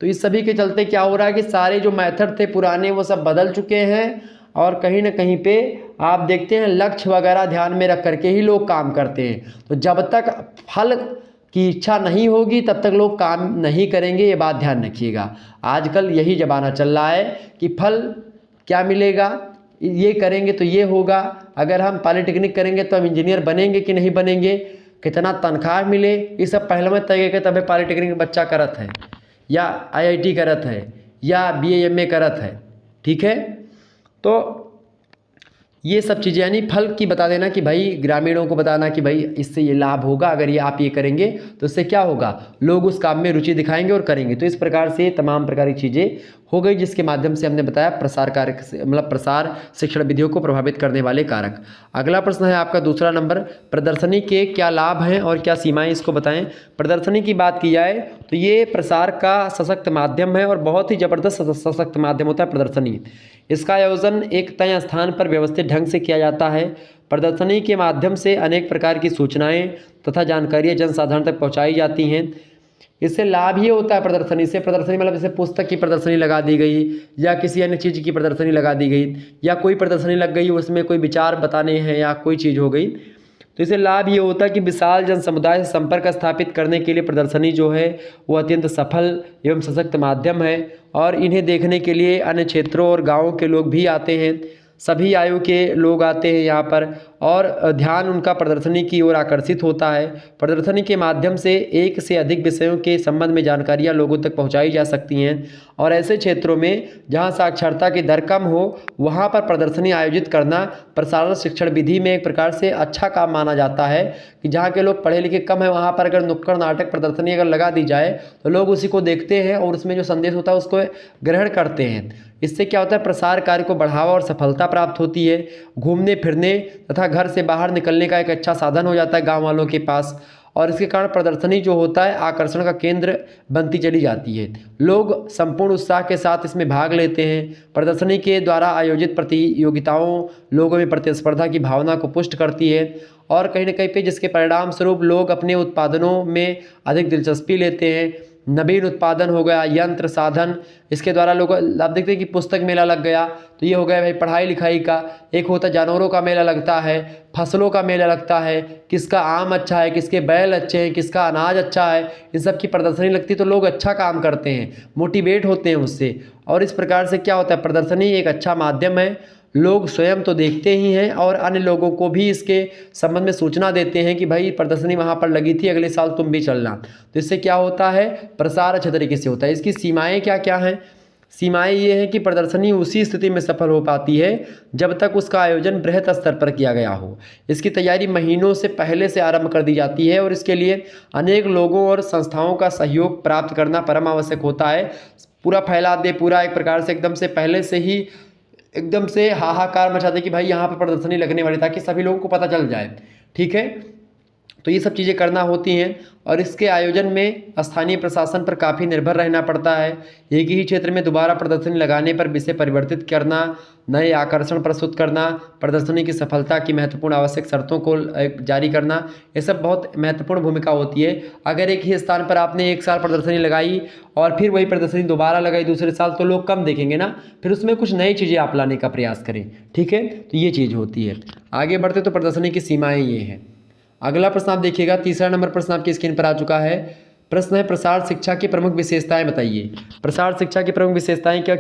तो इस सभी के चलते क्या हो रहा है कि सारे जो मेथड थे पुराने वो सब बदल चुके हैं, और कहीं ना कहीं पे आप देखते हैं लक्ष्य वगैरह ध्यान में रख करके ही लोग काम करते हैं। तो जब तक फल की इच्छा नहीं होगी तब तक लोग काम नहीं करेंगे, ये बात ध्यान रखिएगा। आजकल यही ज़माना चल रहा है कि फल क्या मिलेगा, ये करेंगे तो ये होगा, अगर हम पॉलिटेक्निक करेंगे तो हम इंजीनियर बनेंगे कि नहीं बनेंगे, कितना तनख्वाह मिले, ये सब पहले में तय के तभी पॉलिटेक्निक बच्चा करत है या IIT करत है या BA MA करत है। ठीक है, तो ये सब चीज़ें यानी फल की बता देना कि भाई ग्रामीणों को बताना कि भाई इससे ये लाभ होगा, अगर ये आप ये करेंगे तो इससे क्या होगा, लोग उस काम में रुचि दिखाएंगे और करेंगे। तो इस प्रकार से तमाम प्रकार की चीज़ें हो गई जिसके माध्यम से हमने बताया प्रसार कारक से मतलब प्रसार शिक्षण विधियों को प्रभावित करने वाले कारक। अगला प्रश्न है आपका दूसरा नंबर, प्रदर्शनी के क्या लाभ हैं और क्या सीमाएं, इसको बताएं। प्रदर्शनी की बात की जाए तो ये प्रसार का सशक्त माध्यम है और बहुत ही ज़बरदस्त सशक्त माध्यम होता है प्रदर्शनी। इसका आयोजन एक तय स्थान पर व्यवस्थित ढंग से किया जाता है। प्रदर्शनी के माध्यम से अनेक प्रकार की सूचनाएं तथा जानकारियां जनसाधारण तक पहुंचाई जाती हैं। इससे लाभ ये होता है प्रदर्शनी से, प्रदर्शनी मतलब जैसे पुस्तक की प्रदर्शनी लगा दी गई या किसी अन्य चीज़ की प्रदर्शनी लगा दी गई या कोई प्रदर्शनी लग गई उसमें कोई विचार बताने हैं या कोई चीज़ हो गई, तो इससे लाभ ये होता है कि विशाल जन समुदाय से संपर्क स्थापित करने के लिए प्रदर्शनी जो है वो अत्यंत सफल एवं सशक्त माध्यम है और इन्हें देखने के लिए अन्य क्षेत्रों और गाँवों के लोग भी आते हैं। सभी आयु के लोग आते हैं यहाँ पर और ध्यान उनका प्रदर्शनी की ओर आकर्षित होता है। प्रदर्शनी के माध्यम से एक से अधिक विषयों के संबंध में जानकारियाँ लोगों तक पहुँचाई जा सकती हैं और ऐसे क्षेत्रों में जहाँ साक्षरता की दर कम हो वहाँ पर प्रदर्शनी आयोजित करना प्रसारण शिक्षण विधि में एक प्रकार से अच्छा काम माना जाता है कि जहाँ के लोग पढ़े लिखे कम है वहाँ पर अगर नुक्कड़ नाटक प्रदर्शनी अगर लगा दी जाए तो लोग उसी को देखते हैं और उसमें जो संदेश होता है उसको ग्रहण करते हैं। इससे क्या होता है, प्रसार कार्य को बढ़ावा और सफलता प्राप्त होती है। घूमने फिरने तथा घर से बाहर निकलने का एक अच्छा साधन हो जाता है गांव वालों के पास और इसके कारण प्रदर्शनी जो होता है आकर्षण का केंद्र बनती चली जाती है। लोग संपूर्ण उत्साह के साथ इसमें भाग लेते हैं। प्रदर्शनी के द्वारा आयोजित प्रतियोगिताओं लोगों में प्रतिस्पर्धा की भावना को पुष्ट करती है और कहीं न कहीं पे जिसके परिणाम स्वरूप लोग अपने उत्पादनों में अधिक दिलचस्पी लेते हैं। नवीन उत्पादन हो गया, यंत्र साधन, इसके द्वारा लोग आप देखते हैं कि पुस्तक मेला लग गया तो ये हो गया भाई पढ़ाई लिखाई का, एक होता जानवरों का मेला लगता है, फसलों का मेला लगता है, किसका आम अच्छा है, किसके बैल अच्छे हैं, किसका अनाज अच्छा है, इन सब की प्रदर्शनी लगती है तो लोग अच्छा काम करते हैं, मोटिवेट होते हैं उससे। और इस प्रकार से क्या होता है, प्रदर्शनी एक अच्छा माध्यम है। लोग स्वयं तो देखते ही हैं और अन्य लोगों को भी इसके संबंध में सूचना देते हैं कि भाई प्रदर्शनी वहाँ पर लगी थी, अगले साल तुम भी चलना। तो इससे क्या होता है, प्रसार अच्छे तरीके से होता है। इसकी सीमाएं क्या क्या हैं, सीमाएं ये हैं कि प्रदर्शनी उसी स्थिति में सफल हो पाती है जब तक उसका आयोजन बृहत स्तर पर किया गया हो। इसकी तैयारी महीनों से पहले से आरंभ कर दी जाती है और इसके लिए अनेक लोगों और संस्थाओं का सहयोग प्राप्त करना परम आवश्यक होता है। पूरा फैला दे, पूरा एक प्रकार से एकदम से पहले से ही एकदम से हाहाकार मचा दे कि भाई यहाँ पर प्रदर्शनी लगने वाली, ताकि सभी लोगों को पता चल जाए। ठीक है, तो ये सब चीज़ें करना होती हैं और इसके आयोजन में स्थानीय प्रशासन पर काफ़ी निर्भर रहना पड़ता है। एक ही क्षेत्र में दोबारा प्रदर्शनी लगाने पर विषय परिवर्तित करना, नए आकर्षण प्रस्तुत करना, प्रदर्शनी की सफलता की महत्वपूर्ण आवश्यक शर्तों को जारी करना, ये सब बहुत महत्वपूर्ण भूमिका होती है। अगर एक ही स्थान पर आपने एक साल प्रदर्शनी लगाई और फिर वही प्रदर्शनी दोबारा लगाई दूसरे साल तो लोग कम देखेंगे ना, फिर उसमें कुछ नई चीज़ें आप लाने का प्रयास करें। ठीक है, तो ये चीज़ होती है। आगे बढ़ते तो प्रदर्शनी की सीमाएँ ये हैं। अगला प्रश्न आप देखिएगा, तीसरा नंबर प्रश्न आपकी स्क्रीन पर आ चुका है। प्रश्न है प्रसार शिक्षा की प्रमुख विशेषताएं बताइए। प्रसार शिक्षा की प्रमुख विशेषताएं क्या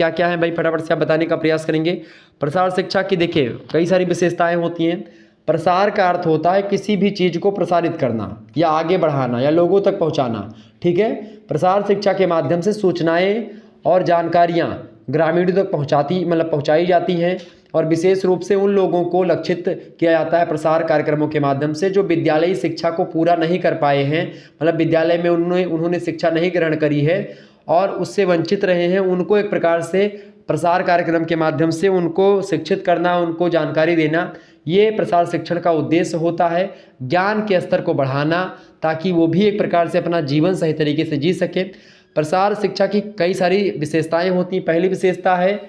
क्या हैं भाई, फटाफट से आप बताने का प्रयास करेंगे। प्रसार शिक्षा की देखिए कई सारी विशेषताएं होती हैं। प्रसार का अर्थ होता है किसी भी चीज़ को प्रसारित करना या आगे बढ़ाना या लोगों तक पहुँचाना। ठीक है, प्रसार शिक्षा के माध्यम से सूचनाएँ और जानकारियाँ ग्रामीणों तक पहुँचाई जाती हैं और विशेष रूप से उन लोगों को लक्षित किया जाता है प्रसार कार्यक्रमों के माध्यम से जो विद्यालयी शिक्षा को पूरा नहीं कर पाए हैं, मतलब विद्यालय में उन्होंने शिक्षा नहीं ग्रहण करी है और उससे वंचित रहे हैं। उनको एक प्रकार से प्रसार कार्यक्रम के माध्यम से उनको शिक्षित करना, उनको जानकारी देना, ये प्रसार शिक्षण का उद्देश्य होता है। ज्ञान के स्तर को बढ़ाना ताकि वो भी एक प्रकार से अपना जीवन सही तरीके से जी सके। प्रसार शिक्षा की कई सारी विशेषताएँ होती हैं। पहली विशेषता है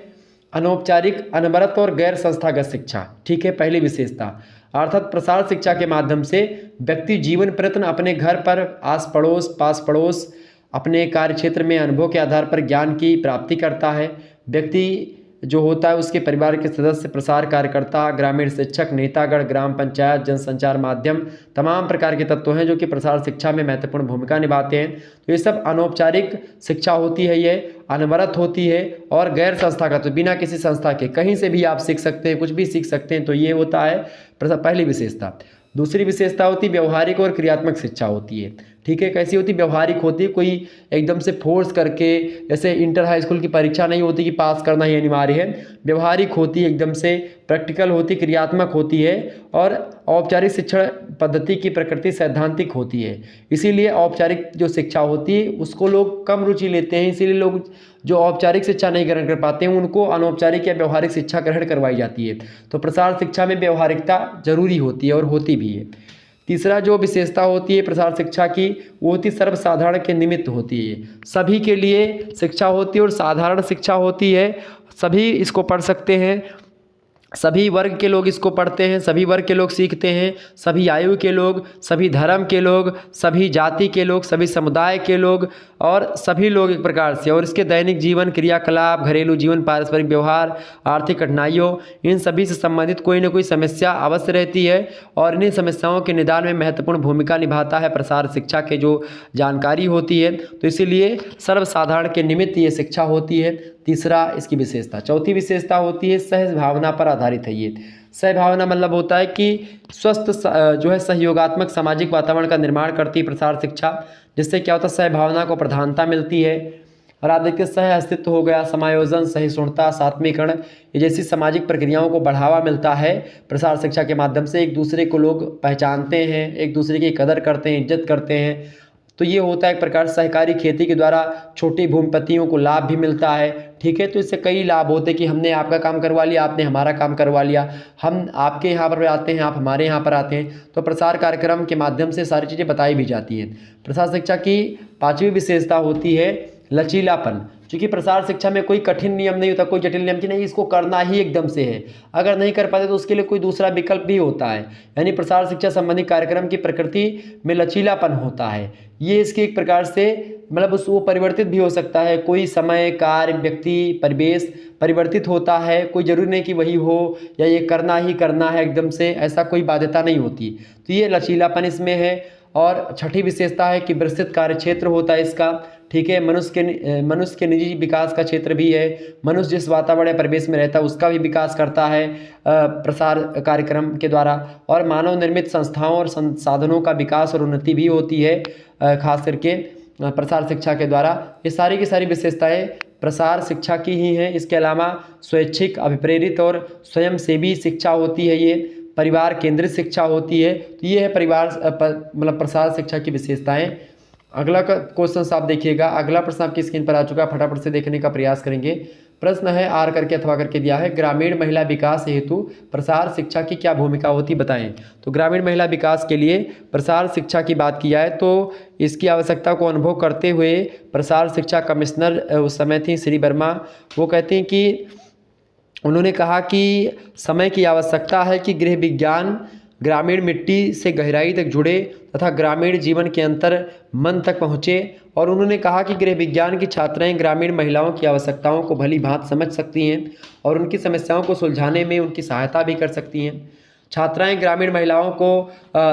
अनौपचारिक, अनवरत और गैर संस्थागत शिक्षा। ठीक है, पहली विशेषता अर्थात प्रसार शिक्षा के माध्यम से व्यक्ति जीवन प्रयत्न अपने घर पर, आस पड़ोस, पास पड़ोस, अपने कार्य क्षेत्र में अनुभव के आधार पर ज्ञान की प्राप्ति करता है। व्यक्ति जो होता है उसके परिवार के सदस्य, प्रसार कार्यकर्ता, ग्रामीण शिक्षक, नेतागण, ग्राम पंचायत, जनसंचार माध्यम, तमाम प्रकार के तत्व हैं जो कि प्रसार शिक्षा में महत्वपूर्ण भूमिका निभाते हैं। तो ये सब अनौपचारिक शिक्षा होती है, ये अनवरत होती है और गैर संस्थागत, तो बिना किसी संस्था के कहीं से भी आप सीख सकते हैं, कुछ भी सीख सकते हैं। तो ये होता है पहली विशेषता। दूसरी विशेषता होती है व्यवहारिक और क्रियात्मक शिक्षा होती है। ठीक है, कैसी होती है? व्यवहारिक होती है, कोई एकदम से फोर्स करके, जैसे इंटर हाई स्कूल की परीक्षा नहीं होती कि पास करना ही अनिवार्य है। व्यवहारिक होती है, एकदम से प्रैक्टिकल होती, क्रियात्मक होती है और औपचारिक शिक्षण पद्धति की प्रकृति सैद्धांतिक होती है। इसीलिए औपचारिक जो शिक्षा होती है उसको लोग कम रुचि लेते हैं, इसीलिए लोग जो औपचारिक शिक्षा नहीं ग्रहण कर पाते हैं उनको अनौपचारिक या व्यवहारिक शिक्षा ग्रहण करवाई जाती है। तो प्रसार शिक्षा में व्यवहारिकता जरूरी होती है और होती भी है। तीसरा जो विशेषता होती है प्रसार शिक्षा की, वो होती सर्वसाधारण के निमित्त होती है। सभी के लिए शिक्षा होती है और साधारण शिक्षा होती है, सभी इसको पढ़ सकते हैं, सभी वर्ग के लोग इसको पढ़ते हैं, सभी वर्ग के लोग सीखते हैं, सभी आयु के लोग, सभी धर्म के लोग, सभी जाति के लोग, सभी समुदाय के लोग और सभी लोग एक प्रकार से, और इसके दैनिक जीवन, क्रियाकलाप, घरेलू जीवन, पारस्परिक व्यवहार, आर्थिक कठिनाइयों, इन सभी से संबंधित कोई न कोई समस्या अवश्य रहती है और इन्हीं समस्याओं के निदान में महत्वपूर्ण भूमिका निभाता है प्रसार शिक्षा के जो जानकारी होती है। तो इसीलिए सर्वसाधारण के निमित्त ये शिक्षा होती है। तीसरा इसकी विशेषता। चौथी विशेषता होती है सहज भावना पर आधारित है। ये सहभावना मतलब होता है कि स्वस्थ जो है सहयोगात्मक सामाजिक वातावरण का निर्माण करती है प्रसार शिक्षा, जिससे क्या होता है सहभावना को प्रधानता मिलती है। और आप देखिए सह अस्तित्व हो गया, समायोजन, सहिष्णुता, सात्मीकरण, ये जैसी सामाजिक प्रक्रियाओं को बढ़ावा मिलता है प्रसार शिक्षा के माध्यम से। एक दूसरे को लोग पहचानते हैं, एक दूसरे की कदर करते हैं, इज्जत करते हैं। तो ये होता है एक प्रकार सहकारी खेती के द्वारा छोटी भूमिपतियों को लाभ भी मिलता है। ठीक है, तो इससे कई लाभ होते हैं कि हमने आपका काम करवा लिया, आपने हमारा काम करवा लिया, हम आपके यहाँ पर आते हैं, आप हमारे यहाँ पर आते हैं। तो प्रसार कार्यक्रम के माध्यम से सारी चीज़ें बताई भी जाती हैं। प्रसार शिक्षा की पांचवी विशेषता होती है लचीलापन। क्योंकि प्रसार शिक्षा में कोई कठिन नियम नहीं होता, कोई जटिल नियम कि नहीं इसको करना ही एकदम से है, अगर नहीं कर पाते तो उसके लिए कोई दूसरा विकल्प भी होता है। यानी प्रसार शिक्षा संबंधी कार्यक्रम की प्रकृति में लचीलापन होता है। ये इसकी एक प्रकार से मतलब वो परिवर्तित भी हो सकता है, कोई समय, कार्य, व्यक्ति, परिवेश परिवर्तित होता है, कोई जरूरी नहीं कि वही हो या ये करना ही करना है एकदम से, ऐसा कोई बाध्यता नहीं होती। तो ये लचीलापन इसमें है। और छठी विशेषता है कि विस्तृत कार्य क्षेत्र होता है इसका। ठीक है, मनुष्य के निजी विकास का क्षेत्र भी है। मनुष्य जिस वातावरण या परिवेश में रहता है उसका भी विकास करता है प्रसार कार्यक्रम के द्वारा। और मानव निर्मित संस्थाओं और संसाधनों का विकास और उन्नति भी होती है खास करके प्रसार शिक्षा के द्वारा। ये सारी की सारी विशेषताएं प्रसार शिक्षा की ही हैं। इसके अलावा स्वैच्छिक, अभिप्रेरित और स्वयंसेवी शिक्षा होती है, ये परिवार केंद्रित शिक्षा होती है। तो ये है मतलब प्रसार शिक्षा की विशेषताएं। अगला क्वेश्चन आप देखिएगा, अगला प्रश्न आपकी स्क्रीन पर आ चुका है, फटाफट से देखने का प्रयास करेंगे। प्रश्न है आर करके अथवा करके दिया है, ग्रामीण महिला विकास हेतु प्रसार शिक्षा की क्या भूमिका होती बताएं। तो ग्रामीण महिला विकास के लिए प्रसार शिक्षा की बात की जाए तो इसकी आवश्यकता को अनुभव करते हुए प्रसार शिक्षा कमिश्नर उस समय थी श्री वर्मा, वो कहते हैं कि उन्होंने कहा कि समय की आवश्यकता है कि गृह विज्ञान ग्रामीण मिट्टी से गहराई तक जुड़े तथा ग्रामीण जीवन के अंतर मन तक पहुँचे। और उन्होंने कहा कि गृह विज्ञान की छात्राएं ग्रामीण महिलाओं की आवश्यकताओं को भली भांति समझ सकती हैं और उनकी समस्याओं को सुलझाने में उनकी सहायता भी कर सकती हैं। छात्राएं ग्रामीण महिलाओं को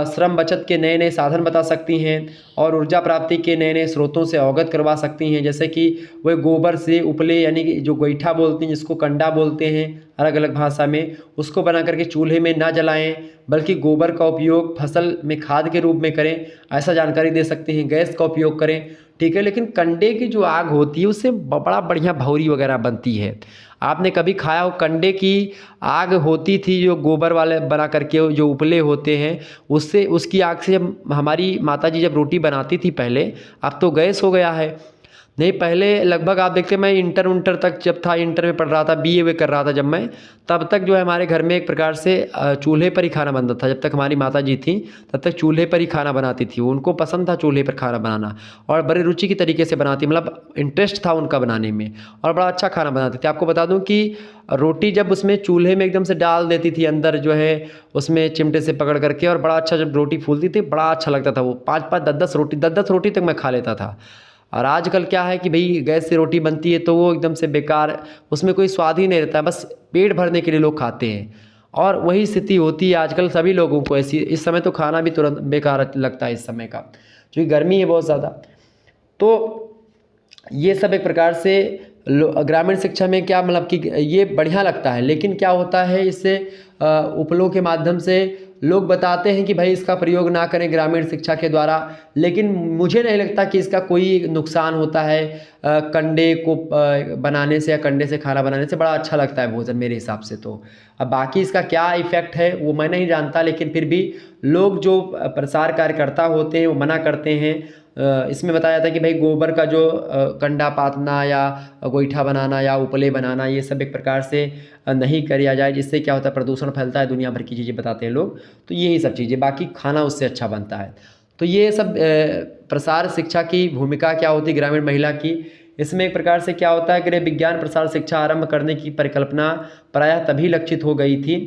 श्रम बचत के नए नए साधन बता सकती हैं और ऊर्जा प्राप्ति के नए नए स्रोतों से अवगत करवा सकती हैं, जैसे कि वे गोबर से उपले यानी कि जो गोईठा बोलते हैं, जिसको कंडा बोलते हैं अलग अलग भाषा में, उसको बना करके चूल्हे में ना जलाएं बल्कि गोबर का उपयोग फसल में खाद के रूप में करें, ऐसा जानकारी दे सकते हैं। गैस का उपयोग करें, ठीक है, लेकिन कंडे की जो आग होती है उससे बड़ा बढ़िया भौरी वगैरह बनती है। आपने कभी खाया हो कंडे की आग होती थी जो गोबर वाले बना करके जो उपले होते हैं, उससे उसकी आग से हमारी माताजी जब रोटी बनाती थी पहले, अब तो गैस हो गया है। नहीं, पहले लगभग आप देखते, मैं इंटर तक जब था, इंटर में पढ़ रहा था, बीए कर रहा था जब मैं, तब तक जो है हमारे घर में एक प्रकार से चूल्हे पर ही खाना बनता था। जब तक हमारी माताजी थी तब तक चूल्हे पर ही खाना बनाती थी, उनको पसंद था चूल्हे पर खाना बनाना और बड़े रुचि की तरीके से बनाती, मतलब इंटरेस्ट था उनका बनाने में और बड़ा अच्छा खाना बनाते थे। आपको बता दूं कि रोटी जब उसमें चूल्हे में एकदम से डाल देती थी अंदर जो है उसमें चिमटे से पकड़ करके, और बड़ा अच्छा जब रोटी फूलती थी बड़ा अच्छा लगता था। वो 5-5, 10-10 रोटी तक मैं खा लेता था। और आजकल क्या है कि भाई गैस से रोटी बनती है तो वो एकदम से बेकार, उसमें कोई स्वाद ही नहीं रहता, बस पेट भरने के लिए लोग खाते हैं। और वही स्थिति होती है आजकल सभी लोगों को ऐसी। इस समय तो खाना भी तुरंत बेकार लगता है इस समय का, क्योंकि गर्मी है बहुत ज़्यादा। तो ये सब एक प्रकार से ग्रामीण शिक्षा में क्या मतलब कि ये बढ़िया लगता है, लेकिन क्या होता है इससे उपलों के माध्यम से लोग बताते हैं कि भाई इसका प्रयोग ना करें ग्रामीण शिक्षा के द्वारा, लेकिन मुझे नहीं लगता कि इसका कोई नुकसान होता है। कंडे को बनाने से या कंडे से खाना बनाने से बड़ा अच्छा लगता है भोजन मेरे हिसाब से तो। अब बाकी इसका क्या इफ़ेक्ट है वो मैं नहीं जानता, लेकिन फिर भी लोग जो प्रसार कार्यकर्ता होते हैं वो मना करते हैं। इसमें बताया जाता है कि भाई गोबर का जो कंडा पातना या गोईठा बनाना या उपले बनाना ये सब एक प्रकार से नहीं किया जाए, जिससे क्या होता है प्रदूषण फैलता है, दुनिया भर की चीज़ें बताते हैं लोग। तो यही सब चीज़ें, बाकी खाना उससे अच्छा बनता है। तो ये सब प्रसार शिक्षा की भूमिका क्या होती है ग्रामीण महिला की, इसमें एक प्रकार से क्या होता है गृह विज्ञान प्रसार शिक्षा आरंभ करने की परिकल्पना प्रायः तभी लक्षित हो गई थी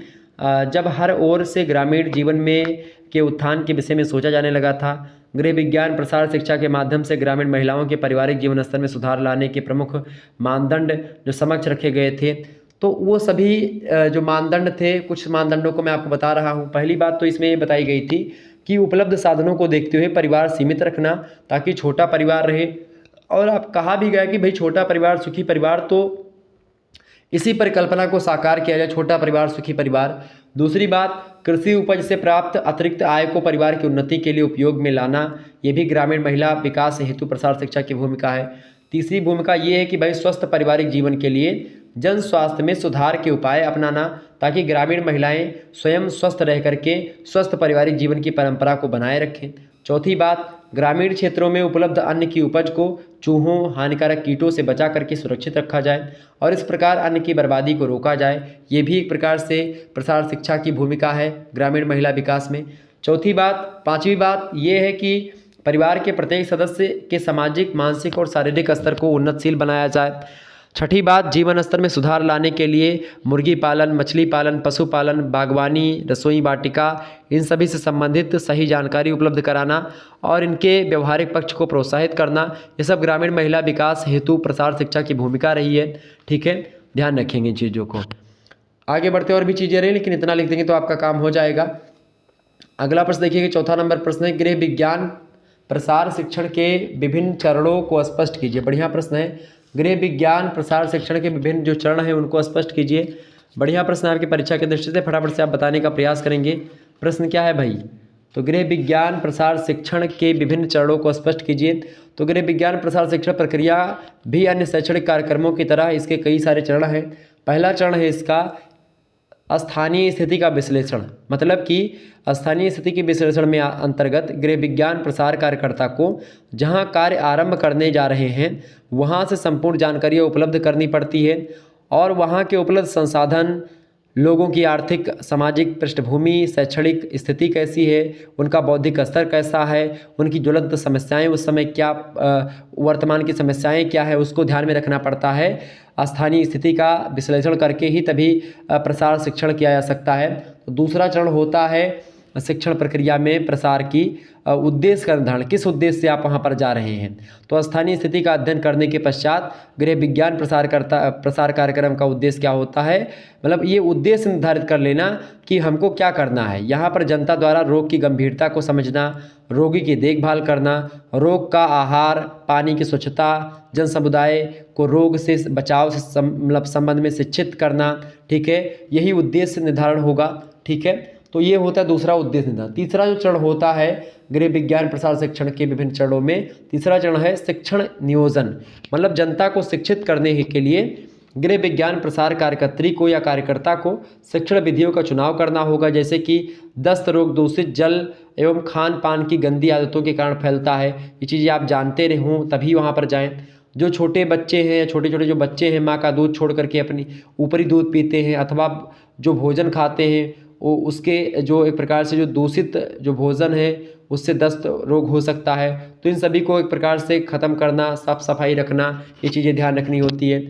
जब हर ओर से ग्रामीण जीवन में के उत्थान के विषय में सोचा जाने लगा था। गृह विज्ञान प्रसार शिक्षा के माध्यम से ग्रामीण महिलाओं के पारिवारिक जीवन स्तर में सुधार लाने के प्रमुख मानदंड जो समक्ष रखे गए थे, तो वो सभी जो मानदंड थे, कुछ मानदंडों को मैं आपको बता रहा हूँ। पहली बात तो इसमें ये बताई गई थी कि उपलब्ध साधनों को देखते हुए परिवार सीमित रखना ताकि छोटा परिवार रहे। और आप कहा भी गया कि भाई छोटा परिवार सुखी परिवार, तो इसी परिकल्पना को साकार किया जाए, छोटा परिवार सुखी परिवार। दूसरी बात, कृषि उपज से प्राप्त अतिरिक्त आय को परिवार की उन्नति के लिए उपयोग में लाना, ये भी ग्रामीण महिला विकास हेतु प्रसार शिक्षा की भूमिका है। तीसरी भूमिका ये है कि भाई स्वस्थ पारिवारिक जीवन के लिए जन स्वास्थ्य में सुधार के उपाय अपनाना ताकि ग्रामीण महिलाएं स्वयं स्वस्थ रह करके स्वस्थ पारिवारिक जीवन की परंपरा को बनाए रखें। चौथी बात, ग्रामीण क्षेत्रों में उपलब्ध अन्न की उपज को चूहों, हानिकारक कीटों से बचा करके सुरक्षित रखा जाए और इस प्रकार अन्न की बर्बादी को रोका जाए। ये भी एक प्रकार से प्रसार शिक्षा की भूमिका है ग्रामीण महिला विकास में। पांचवी बात ये है कि परिवार के प्रत्येक सदस्य के सामाजिक, मानसिक और शारीरिक स्तर को उन्नतशील बनाया जाए। छठी बात, जीवन स्तर में सुधार लाने के लिए मुर्गी पालन, मछली पालन, पशुपालन, बागवानी, रसोई वाटिका, इन सभी से संबंधित सही जानकारी उपलब्ध कराना और इनके व्यवहारिक पक्ष को प्रोत्साहित करना, ये सब ग्रामीण महिला विकास हेतु प्रसार शिक्षा की भूमिका रही है। ठीक है, ध्यान रखेंगे इन चीज़ों को। आगे बढ़ते और भी चीज़ें रही, लेकिन इतना लिख देंगे तो आपका काम हो जाएगा। अगला प्रश्न देखिए, चौथा नंबर प्रश्न है, गृह विज्ञान प्रसार शिक्षण के विभिन्न चरणों को स्पष्ट कीजिए। बढ़िया प्रश्न है, गृह विज्ञान प्रसार शिक्षण के विभिन्न जो चरण हैं उनको स्पष्ट कीजिए। बढ़िया प्रश्न आपकी परीक्षा की दृष्टि से, फटाफट से आप बताने का प्रयास करेंगे। प्रश्न क्या है भाई, तो गृह विज्ञान प्रसार शिक्षण के विभिन्न चरणों को स्पष्ट कीजिए। तो गृह विज्ञान प्रसार शिक्षण प्रक्रिया भी अन्य शैक्षणिक कार्यक्रमों की तरह इसके कई सारे चरण हैं। पहला चरण है इसका स्थानीय स्थिति का विश्लेषण, मतलब कि स्थानीय स्थिति के विश्लेषण में अंतर्गत गृह विज्ञान प्रसार कार्यकर्ता को जहां कार्य आरंभ करने जा रहे हैं वहां से संपूर्ण जानकारी उपलब्ध करनी पड़ती है और वहां के उपलब्ध संसाधन, लोगों की आर्थिक, सामाजिक पृष्ठभूमि, शैक्षणिक स्थिति कैसी है, उनका बौद्धिक स्तर कैसा है, उनकी ज्वलंत समस्याएं उस समय क्या, वर्तमान की समस्याएं क्या है, उसको ध्यान में रखना पड़ता है। स्थानीय स्थिति का विश्लेषण करके ही तभी प्रसार शिक्षण किया जा सकता है। तो दूसरा चरण होता है शिक्षण प्रक्रिया में प्रसार की उद्देश्य का निर्धारण, किस उद्देश्य से आप वहाँ पर जा रहे हैं। तो स्थानीय स्थिति का अध्ययन करने के पश्चात गृह विज्ञान प्रसार कार्यक्रम का उद्देश्य क्या होता है, मतलब ये उद्देश्य निर्धारित कर लेना कि हमको क्या करना है। यहाँ पर जनता द्वारा रोग की गंभीरता को समझना, रोगी की देखभाल करना, रोग का आहार, पानी की स्वच्छता, जन समुदाय को रोग से बचाव से मतलब संबंध में शिक्षित करना। ठीक है, यही उद्देश्य निर्धारण होगा। ठीक है, तो ये होता है दूसरा उद्देश्य निर्धारण। तीसरा जो चरण होता है गृह विज्ञान प्रसार शिक्षण के विभिन्न चरणों में, तीसरा चरण है शिक्षण नियोजन, मतलब जनता को शिक्षित करने के लिए गृह विज्ञान प्रसार कार्यकर्त्री को या कार्यकर्ता को शिक्षण विधियों का चुनाव करना होगा, जैसे कि दस्त रोग दूषित जल एवं खान पान की गंदी आदतों के कारण फैलता है। ये चीज़ें आप जानते रहें तभी वहाँ पर जाएं। जो छोटे बच्चे हैं, छोटे छोटे जो बच्चे हैं माँ का दूध छोड़ करके अपनी ऊपरी दूध पीते हैं, अथवा जो भोजन खाते हैं वो उसके जो एक प्रकार से जो दूषित जो भोजन है उससे दस्त रोग हो सकता है। तो इन सभी को एक प्रकार से ख़त्म करना, साफ सफाई रखना, ये चीज़ें ध्यान रखनी होती है।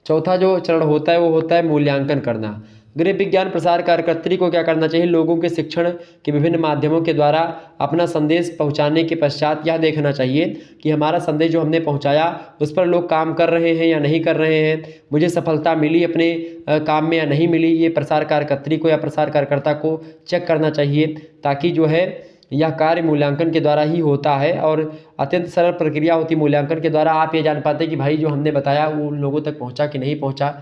चौथा जो चरण होता है वो होता है मूल्यांकन करना। गृह विज्ञान प्रसार कार्यकर्त्री को क्या करना चाहिए, लोगों के शिक्षण के विभिन्न माध्यमों के द्वारा अपना संदेश पहुंचाने के पश्चात यह देखना चाहिए कि हमारा संदेश जो हमने पहुंचाया उस पर लोग काम कर रहे हैं या नहीं कर रहे हैं, मुझे सफलता मिली अपने काम में या नहीं मिली। ये प्रसार कार्यकर्त्री को या प्रसार कार्यकर्ता को चेक करना चाहिए, ताकि जो है यह कार्य मूल्यांकन के द्वारा ही होता है और अत्यंत सरल प्रक्रिया होती है। मूल्यांकन के द्वारा आप ये जान पाते हैं कि भाई जो हमने बताया वो उन लोगों तक पहुंचा कि नहीं पहुंचा।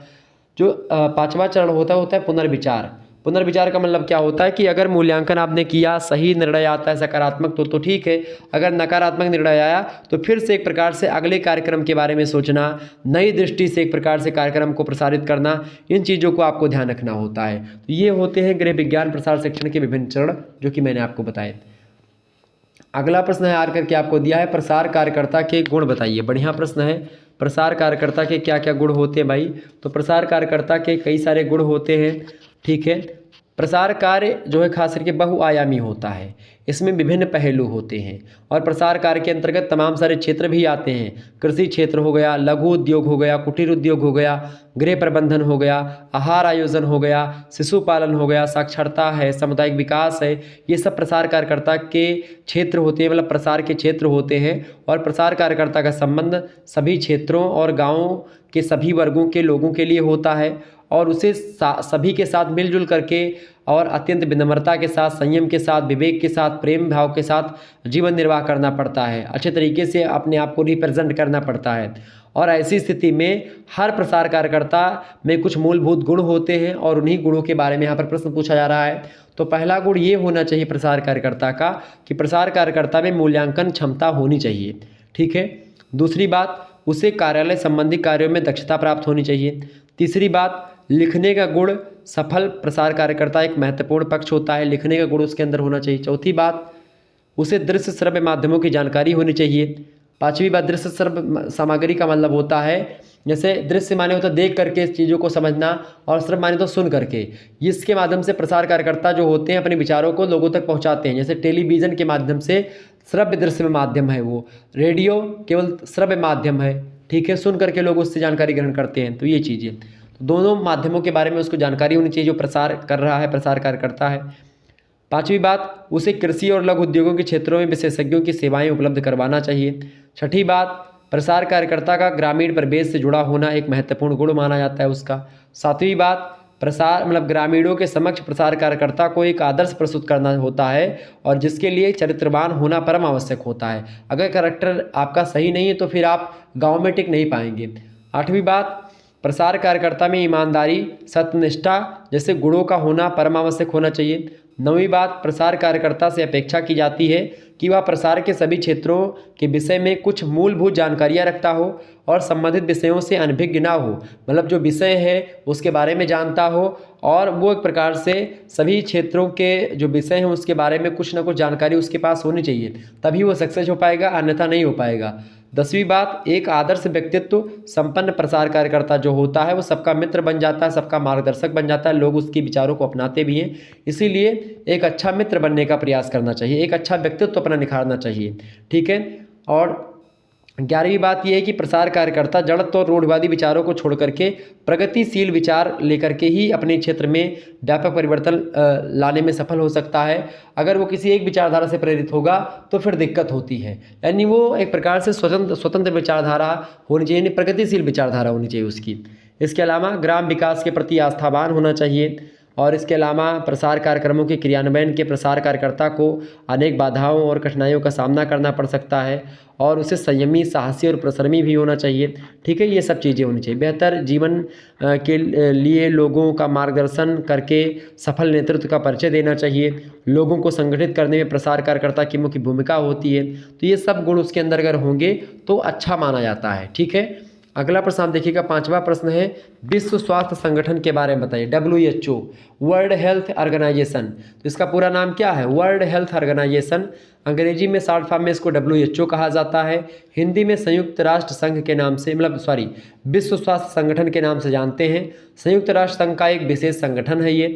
जो पांचवा चरण होता है पुनर्विचार। पुनर्विचार का मतलब क्या होता है कि अगर मूल्यांकन आपने किया, सही निर्णय आता है सकारात्मक तो ठीक है, अगर नकारात्मक निर्णय आया तो फिर से एक प्रकार से अगले कार्यक्रम के बारे में सोचना, नई दृष्टि से एक प्रकार से कार्यक्रम को प्रसारित करना, इन चीज़ों को आपको ध्यान रखना होता है। तो ये होते हैं गृह विज्ञान प्रसार शिक्षण के विभिन्न चरण जो कि मैंने आपको बताए। अगला प्रश्न है आकर के आपको दिया है, प्रसार कार्यकर्ता के गुण बताइए। बढ़िया प्रश्न है, प्रसार कार्यकर्ता के क्या क्या गुण होते हैं भाई। तो प्रसार कार्यकर्ता के कई सारे गुण होते हैं, ठीक है। प्रसार कार्य जो है खास करके बहुआयामी होता है, इसमें विभिन्न पहलू होते हैं और प्रसार कार्य के अंतर्गत तमाम सारे क्षेत्र भी आते हैं। कृषि क्षेत्र हो गया, लघु उद्योग हो गया, कुटीर उद्योग हो गया, गृह प्रबंधन हो गया, आहार आयोजन हो गया, शिशु पालन हो गया, साक्षरता है, सामुदायिक विकास है, ये सब प्रसार कार्यकर्ता के क्षेत्र होते हैं, मतलब प्रसार के क्षेत्र होते हैं। और प्रसार कार्यकर्ता का संबंध सभी क्षेत्रों और गाँवों के सभी वर्गों के लोगों के लिए होता है और उसे सभी के साथ मिलजुल करके और अत्यंत विनम्रता के साथ, संयम के साथ, विवेक के साथ, प्रेम भाव के साथ जीवन निर्वाह करना पड़ता है। अच्छे तरीके से अपने आप को रिप्रेजेंट करना पड़ता है और ऐसी स्थिति में हर प्रसार कार्यकर्ता में कुछ मूलभूत गुण होते हैं और उन्हीं गुणों के बारे में यहाँ पर प्रश्न पूछा जा रहा है। तो पहला गुण ये होना चाहिए प्रसार कार्यकर्ता का कि प्रसार कार्यकर्ता में मूल्यांकन क्षमता होनी चाहिए, ठीक है। दूसरी बात, उसे कार्यालय संबंधी कार्यों में दक्षता प्राप्त होनी चाहिए। तीसरी बात, लिखने का गुण सफल प्रसार कार्यकर्ता एक महत्वपूर्ण पक्ष होता है, लिखने का गुण उसके अंदर होना चाहिए। चौथी बात, उसे दृश्य श्रव्य माध्यमों की जानकारी होनी चाहिए। पांचवी बात, दृश्य श्रव्य सामग्री का मतलब होता है, जैसे दृश्य माने होता है देख करके इस चीज़ों को समझना और श्रव्य माने तो सुन करके। इसके माध्यम से प्रसार कार्यकर्ता जो होते हैं अपने विचारों को लोगों तक पहुंचाते हैं। जैसे टेलीविज़न के माध्यम से श्रव्य दृश्य माध्यम है वो, रेडियो केवल श्रव्य माध्यम है, ठीक है, सुन करके लोग उससे जानकारी ग्रहण करते हैं। तो ये चीज़ें, तो दोनों माध्यमों के बारे में उसको जानकारी होनी चाहिए जो प्रसार कर रहा है, प्रसार कार्यकर्ता है। पांचवी बात, उसे कृषि और लघु उद्योगों के क्षेत्रों में विशेषज्ञों की सेवाएं उपलब्ध करवाना चाहिए। छठी बात, प्रसार कार्यकर्ता का ग्रामीण परिवेश से जुड़ा होना एक महत्वपूर्ण गुण माना जाता है उसका। सातवीं बात, प्रसार मतलब ग्रामीणों के समक्ष प्रसार कार्यकर्ता को एक आदर्श प्रस्तुत करना होता है और जिसके लिए चरित्रवान होना परम आवश्यक होता है। अगर कैरेक्टर आपका सही नहीं है तो फिर आप गाँव में टिक नहीं पाएंगे। आठवीं बात, प्रसार कार्यकर्ता में ईमानदारी, सत्यनिष्ठा जैसे गुणों का होना परमावश्यक होना चाहिए। नौवीं बात, प्रसार कार्यकर्ता से अपेक्षा की जाती है कि वह प्रसार के सभी क्षेत्रों के विषय में कुछ मूलभूत जानकारियां रखता हो और संबंधित विषयों से अनभिज्ञ ना हो, मतलब जो विषय है उसके बारे में जानता हो और वो एक प्रकार से सभी क्षेत्रों के जो विषय हैं उसके बारे में कुछ ना कुछ जानकारी उसके पास होनी चाहिए, तभी वो सक्सेस हो पाएगा, अन्यथा नहीं हो पाएगा। 10वीं बात, एक आदर्श व्यक्तित्व संपन्न प्रसार कार्यकर्ता जो होता है वो सबका मित्र बन जाता है, सबका मार्गदर्शक बन जाता है, लोग उसके विचारों को अपनाते भी हैं। इसीलिए एक अच्छा मित्र बनने का प्रयास करना चाहिए, एक अच्छा व्यक्तित्व अपना निखारना चाहिए, ठीक है। और 11वीं बात यह है कि प्रसार कार्यकर्ता जड़त्व और रूढ़िवादी विचारों को छोड़ करके प्रगतिशील विचार लेकर के ही अपने क्षेत्र में व्यापक परिवर्तन लाने में सफल हो सकता है। अगर वो किसी एक विचारधारा से प्रेरित होगा तो फिर दिक्कत होती है, यानी वो एक प्रकार से स्वतंत्र विचारधारा होनी चाहिए, यानी प्रगतिशील विचारधारा होनी चाहिए उसकी। इसके अलावा ग्राम विकास के प्रति आस्थावान होना चाहिए और इसके अलावा प्रसार कार्यक्रमों के क्रियान्वयन के प्रसार कार्यकर्ता को अनेक बाधाओं और कठिनाइयों का सामना करना पड़ सकता है और उसे संयमी, साहसी और परिश्रमी भी होना चाहिए, ठीक है। ये सब चीज़ें होनी चाहिए। बेहतर जीवन के लिए लोगों का मार्गदर्शन करके सफल नेतृत्व का परिचय देना चाहिए। लोगों को संगठित करने में प्रसार कार्यकर्ता की मुख्य भूमिका होती है। तो ये सब गुण उसके अंदर अगर होंगे तो अच्छा माना जाता है, ठीक है। अगला प्रश्न आप देखिएगा, 5वां प्रश्न है विश्व स्वास्थ्य संगठन के बारे में बताइए। WHO, world health organisation. तो इसका पूरा नाम क्या है? World health organisation. अंग्रेजी में शॉर्ट फॉर्म में इसको WHO कहा जाता है। हिंदी में संयुक्त राष्ट्र संघ के नाम से, विश्व स्वास्थ्य संगठन के नाम से जानते हैं। संयुक्त राष्ट्र संघ का एक विशेष संगठन है ये।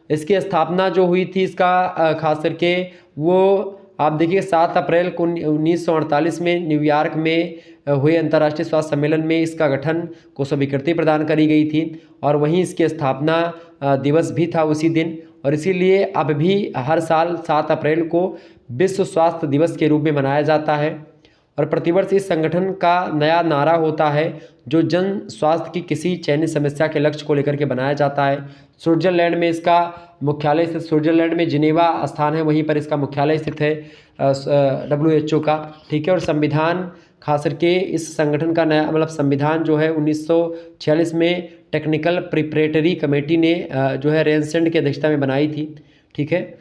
इसकी स्थापना जो हुई थी इसका खास करके वो आप देखिए 7 अप्रैल को 1948 में न्यूयॉर्क में हुए अंतर्राष्ट्रीय स्वास्थ्य सम्मेलन में इसका गठन को स्वीकृति प्रदान करी गई थी और वहीं इसकी स्थापना दिवस भी था उसी दिन। और इसीलिए अब भी हर साल 7 अप्रैल को विश्व स्वास्थ्य दिवस के रूप में मनाया जाता है। और प्रतिवर्ष इस संगठन का नया नारा होता है जो जन स्वास्थ्य की किसी चयनित समस्या के लक्ष्य को लेकर के बनाया जाता है। स्विट्जरलैंड में इसका मुख्यालय स्थित, स्विट्जरलैंड में जिनेवा स्थान है, वहीं पर इसका मुख्यालय स्थित है WHO का, ठीक है। और संविधान खास करके इस संगठन का नया मतलब संविधान जो है 1946 में टेक्निकल प्रिपरेटरी कमेटी ने जो है रेनसेंड की अध्यक्षता में बनाई थी, ठीक है।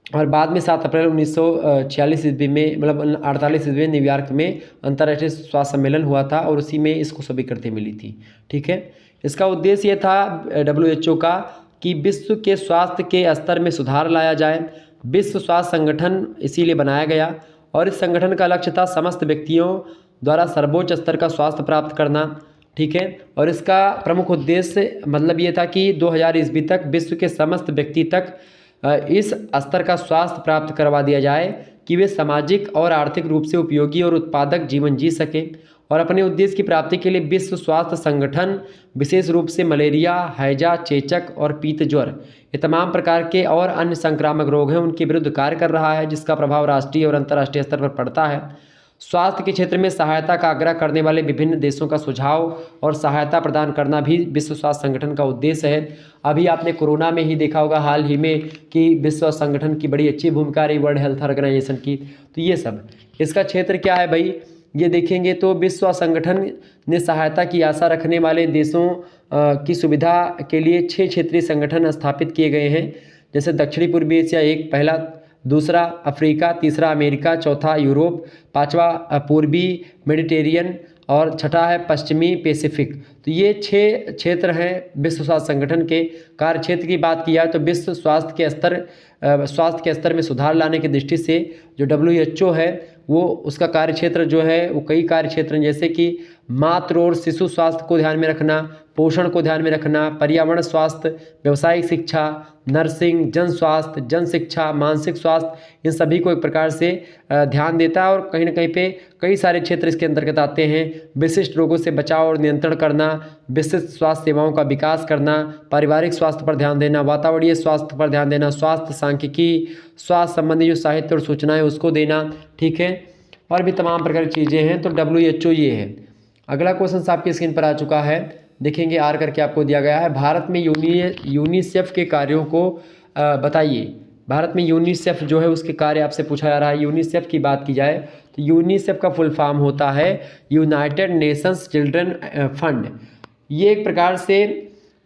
और बाद में 7 अप्रैल 1946 ईस्वी में मतलब 48 ईस्वी में न्यूयॉर्क में अंतर्राष्ट्रीय स्वास्थ्य सम्मेलन हुआ था और उसी में इसको स्वीकृति मिली थी, ठीक है। इसका उद्देश्य ये था WHO का कि विश्व के स्वास्थ्य के स्तर में सुधार लाया जाए। विश्व स्वास्थ्य संगठन इसीलिए बनाया गया और इस संगठन का लक्ष्य था समस्त व्यक्तियों द्वारा सर्वोच्च स्तर का स्वास्थ्य प्राप्त करना, ठीक है। और इसका प्रमुख उद्देश्य मतलब ये था कि 2000 ईस्वी तक विश्व के समस्त व्यक्ति तक इस स्तर का स्वास्थ्य प्राप्त करवा दिया जाए कि वे सामाजिक और आर्थिक रूप से उपयोगी और उत्पादक जीवन जी सकें। और अपने उद्देश्य की प्राप्ति के लिए विश्व स्वास्थ्य संगठन विशेष रूप से मलेरिया, हैजा, चेचक और पीत ज्वर, ये तमाम प्रकार के और अन्य संक्रामक रोग हैं, उनके विरुद्ध कार्य कर रहा है, जिसका प्रभाव राष्ट्रीय और अंतर्राष्ट्रीय स्तर पर पड़ता है। स्वास्थ्य के क्षेत्र में सहायता का आग्रह करने वाले विभिन्न देशों का सुझाव और सहायता प्रदान करना भी विश्व स्वास्थ्य संगठन का उद्देश्य है। अभी आपने कोरोना में ही देखा होगा हाल ही में कि विश्व संगठन की बड़ी अच्छी भूमिका रही, वर्ल्ड हेल्थ ऑर्गेनाइजेशन की। तो ये सब इसका क्षेत्र क्या है भाई, ये देखेंगे तो विश्व संगठन ने सहायता की आशा रखने वाले देशों की सुविधा के लिए 6 क्षेत्रीय संगठन स्थापित किए गए हैं, जैसे दक्षिणी पूर्वी एशिया एक पहला, दूसरा अफ्रीका, तीसरा अमेरिका, चौथा यूरोप, पांचवा पूर्वी मेडिटेरियन और छठा है पश्चिमी पैसिफिक। तो ये 6 क्षेत्र हैं विश्व स्वास्थ्य संगठन के। कार्य क्षेत्र की बात की जाए तो विश्व स्वास्थ्य के स्तर में सुधार लाने की दृष्टि से जो WHO है वो उसका कार्य क्षेत्र जो है वो कई कार्य क्षेत्र हैं, जैसे कि मातृ और शिशु स्वास्थ्य को ध्यान में रखना, पोषण को ध्यान में रखना, पर्यावरण स्वास्थ्य, व्यावसायिक शिक्षा, नर्सिंग, जन स्वास्थ्य, जन शिक्षा, मानसिक स्वास्थ्य, इन सभी को एक प्रकार से ध्यान देता है। और कहीं ना कहीं पे कई सारे क्षेत्र इसके अंतर्गत आते हैं। विशिष्ट रोगों से बचाव और नियंत्रण करना, विशिष्ट स्वास्थ्य सेवाओं का विकास करना, पारिवारिक स्वास्थ्य पर ध्यान देना, वातावरणीय स्वास्थ्य पर ध्यान देना, स्वास्थ्य सांख्यिकी, स्वास्थ्य संबंधी जो साहित्य और सूचनाएं उसको देना, ठीक है। और भी तमाम प्रकार की चीज़ें हैं। तो WHO ये है। अगला क्वेश्चन आपकी स्क्रीन पर आ चुका है, देखेंगे आर करके आपको दिया गया है। भारत में यूनिसेफ के कार्यों को बताइए। भारत में यूनिसेफ जो है उसके कार्य आपसे पूछा जा रहा है। यूनिसेफ की बात की जाए तो यूनिसेफ का फुल फॉर्म होता है यूनाइटेड नेशंस चिल्ड्रन फंड। ये एक प्रकार से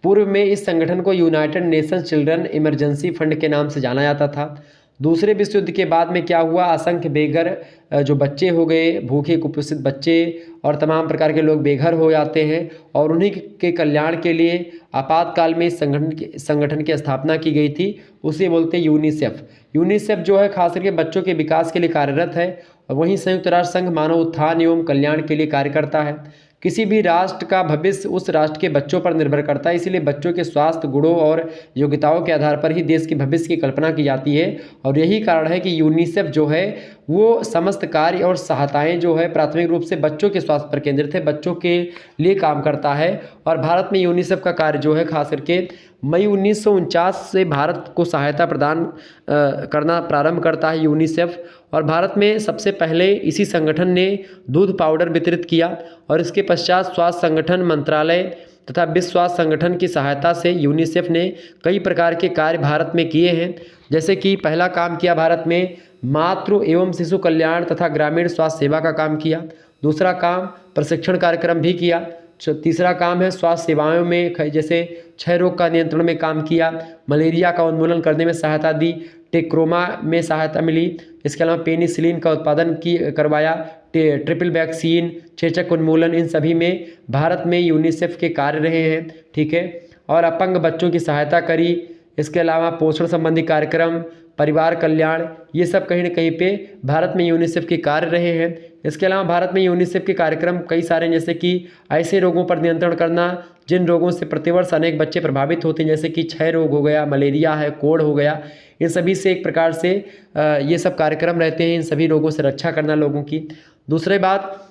पूर्व में इस संगठन को United Nations children emergency fund के नाम से जाना जाता था। दूसरे विश्व युद्ध के बाद में क्या हुआ, असंख्य बेघर जो बच्चे हो गए, भूखे कुपोषित बच्चे और तमाम प्रकार के लोग बेघर हो जाते हैं और उन्हीं के कल्याण के लिए आपातकाल में इस संगठन की स्थापना की गई थी, उसे बोलते हैं यूनिसेफ। यूनिसेफ जो है खास करके बच्चों के विकास के लिए कार्यरत है और वहीं संयुक्त राष्ट्र संघ मानव उत्थान एवं कल्याण के लिए कार्य करता है। किसी भी राष्ट्र का भविष्य उस राष्ट्र के बच्चों पर निर्भर करता है, इसलिए बच्चों के स्वास्थ्य, गुणों और योग्यताओं के आधार पर ही देश के भविष्य की कल्पना की जाती है। और यही कारण है कि यूनिसेफ जो है वो समस्त कार्य और सहायताएं जो है प्राथमिक रूप से बच्चों के स्वास्थ्य पर केंद्रित है, बच्चों के लिए काम करता है। और भारत में यूनिसेफ का कार्य जो है खास करके मई 1949 से भारत को सहायता प्रदान करना प्रारंभ करता है यूनिसेफ। और भारत में सबसे पहले इसी संगठन ने दूध पाउडर वितरित किया और इसके पश्चात स्वास्थ्य संगठन मंत्रालय तथा विश्व स्वास्थ्य संगठन की सहायता से यूनिसेफ ने कई प्रकार के कार्य भारत में किए हैं। जैसे कि पहला काम किया भारत में मातृ एवं शिशु कल्याण तथा ग्रामीण स्वास्थ्य सेवा का काम किया। दूसरा काम प्रशिक्षण कार्यक्रम भी किया। तीसरा काम है स्वास्थ्य सेवाओं में जैसे क्षय रोग का नियंत्रण में काम किया, मलेरिया का उन्मूलन करने में सहायता दी, टेक्रोमा में सहायता मिली। इसके अलावा पेनिसिलिन का उत्पादन करवाया, ट्रिपल वैक्सीन, चेचक उन्मूलन, इन सभी में भारत में यूनिसेफ के कार्य रहे हैं, ठीक है। और अपंग बच्चों की सहायता करी। इसके अलावा पोषण संबंधी कार्यक्रम, परिवार कल्याण, ये सब कहीं ना कहीं पे भारत में यूनिसेफ के कार्य रहे हैं। इसके अलावा भारत में यूनिसेफ के कार्यक्रम कई सारे, जैसे कि ऐसे रोगों पर नियंत्रण करना जिन रोगों से प्रतिवर्ष अनेक बच्चे प्रभावित होते हैं, जैसे कि क्षय रोग हो गया, मलेरिया है, कोढ़ हो गया, इन सभी से एक प्रकार से ये सब कार्यक्रम रहते हैं, इन सभी रोगों से रक्षा करना लोगों की। दूसरी बात,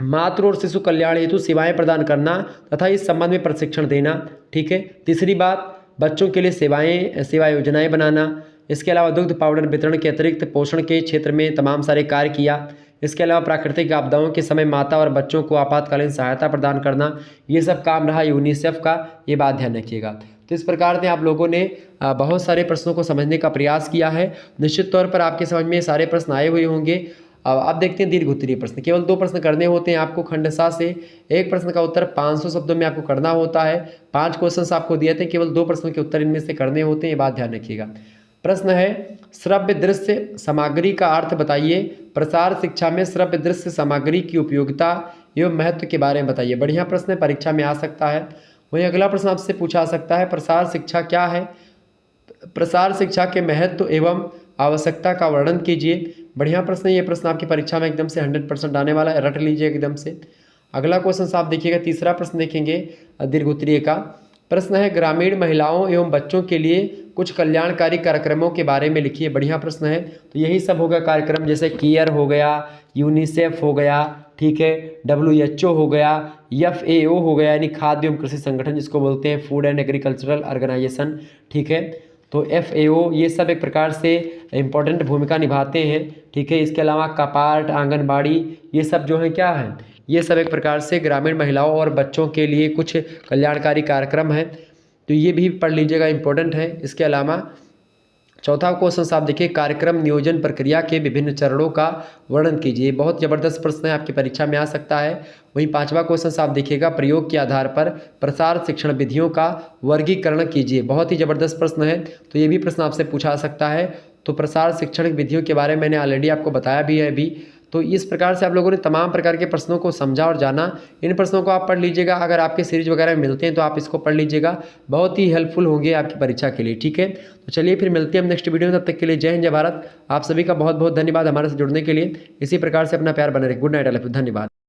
मातृ और शिशु कल्याण हेतु सेवाएं प्रदान करना तथा इस संबंध में प्रशिक्षण देना। ठीक है। तीसरी बात, बच्चों के लिए सेवा योजनाएं बनाना। इसके अलावा दुग्ध पाउडर वितरण के अतिरिक्त पोषण के क्षेत्र में तमाम सारे कार्य किया। इसके अलावा प्राकृतिक आपदाओं के समय माता और बच्चों को आपातकालीन सहायता प्रदान करना, ये सब काम रहा यूनिसेफ का, ये बात ध्यान रखिएगा। तो इस प्रकार से आप लोगों ने बहुत सारे प्रश्नों को समझने का प्रयास किया है। निश्चित तौर पर आपके समझ में सारे प्रश्न आए हुए होंगे। अब देखते हैं दीर्घ उत्तरीय प्रश्न। केवल 2 प्रश्न करने होते हैं आपको खंडसा से। एक प्रश्न का उत्तर 500 शब्दों में आपको करना होता है। 5 क्वेश्चन आपको दिए थे, केवल 2 प्रश्नों के उत्तर इनमें से करने होते हैं, ये बात ध्यान रखिएगा। प्रश्न है, श्रव्य दृश्य सामग्री का अर्थ बताइए। प्रसार शिक्षा में श्रव्य दृश्य सामग्री की उपयोगिता एवं महत्व के बारे में बताइए। बढ़िया प्रश्न है, परीक्षा में आ सकता है। वहीं अगला प्रश्न आपसे पूछा सकता है, प्रसार शिक्षा क्या है? प्रसार शिक्षा के महत्व एवं आवश्यकता का वर्णन कीजिए। बढ़िया प्रश्न है, ये प्रश्न आपकी परीक्षा में एकदम से 100% आने वाला है, रट लीजिए एकदम से। अगला क्वेश्चन आप देखिएगा, तीसरा प्रश्न देखेंगे दीर्घ उत्तरीय का। प्रश्न है, ग्रामीण महिलाओं एवं बच्चों के लिए कुछ कल्याणकारी कार्यक्रमों के बारे में लिखिए। बढ़िया प्रश्न है। तो यही सब होगा कार्यक्रम, जैसे केयर हो गया, यूनिसेफ हो गया, ठीक है, WHO हो गया, FAO हो गया यानी खाद्य एवं कृषि संगठन जिसको बोलते हैं फूड एंड एग्रीकल्चरल ऑर्गेनाइजेशन, ठीक है। तो FAO ये सब एक प्रकार से इम्पोर्टेंट भूमिका निभाते हैं, ठीक है। इसके अलावा कपाट, आंगनबाड़ी, ये सब जो है क्या है, ये सब एक प्रकार से ग्रामीण महिलाओं और बच्चों के लिए कुछ कल्याणकारी कार्यक्रम है, तो ये भी पढ़ लीजिएगा, इम्पोर्टेंट है। इसके अलावा चौथा क्वेश्चन आप देखिए, कार्यक्रम नियोजन प्रक्रिया के विभिन्न चरणों का वर्णन कीजिए। बहुत ज़बरदस्त प्रश्न है, आपकी परीक्षा में आ सकता है। वहीं पांचवा क्वेश्चन आप देखिएगा, प्रयोग के आधार पर प्रसार शिक्षण विधियों का वर्गीकरण कीजिए। बहुत ही ज़बरदस्त प्रश्न है, तो ये भी प्रश्न आपसे पूछा सकता है। तो प्रसार शिक्षण विधियों के बारे में मैंने ऑलरेडी आपको बताया भी है अभी। तो इस प्रकार से आप लोगों ने तमाम प्रकार के प्रश्नों को समझा और जाना। इन प्रश्नों को आप पढ़ लीजिएगा, अगर आपके सीरीज वगैरह में मिलते हैं तो आप इसको पढ़ लीजिएगा, बहुत ही हेल्पफुल होंगे आपकी परीक्षा के लिए, ठीक है। तो चलिए फिर मिलते हैं हम नेक्स्ट वीडियो में, तब तक के लिए जय हिंद जय भारत। आप सभी का बहुत बहुत धन्यवाद हमारे से जुड़ने के लिए। इसी प्रकार से अपना प्यार बने रखें। गुड नाइट, धन्यवाद।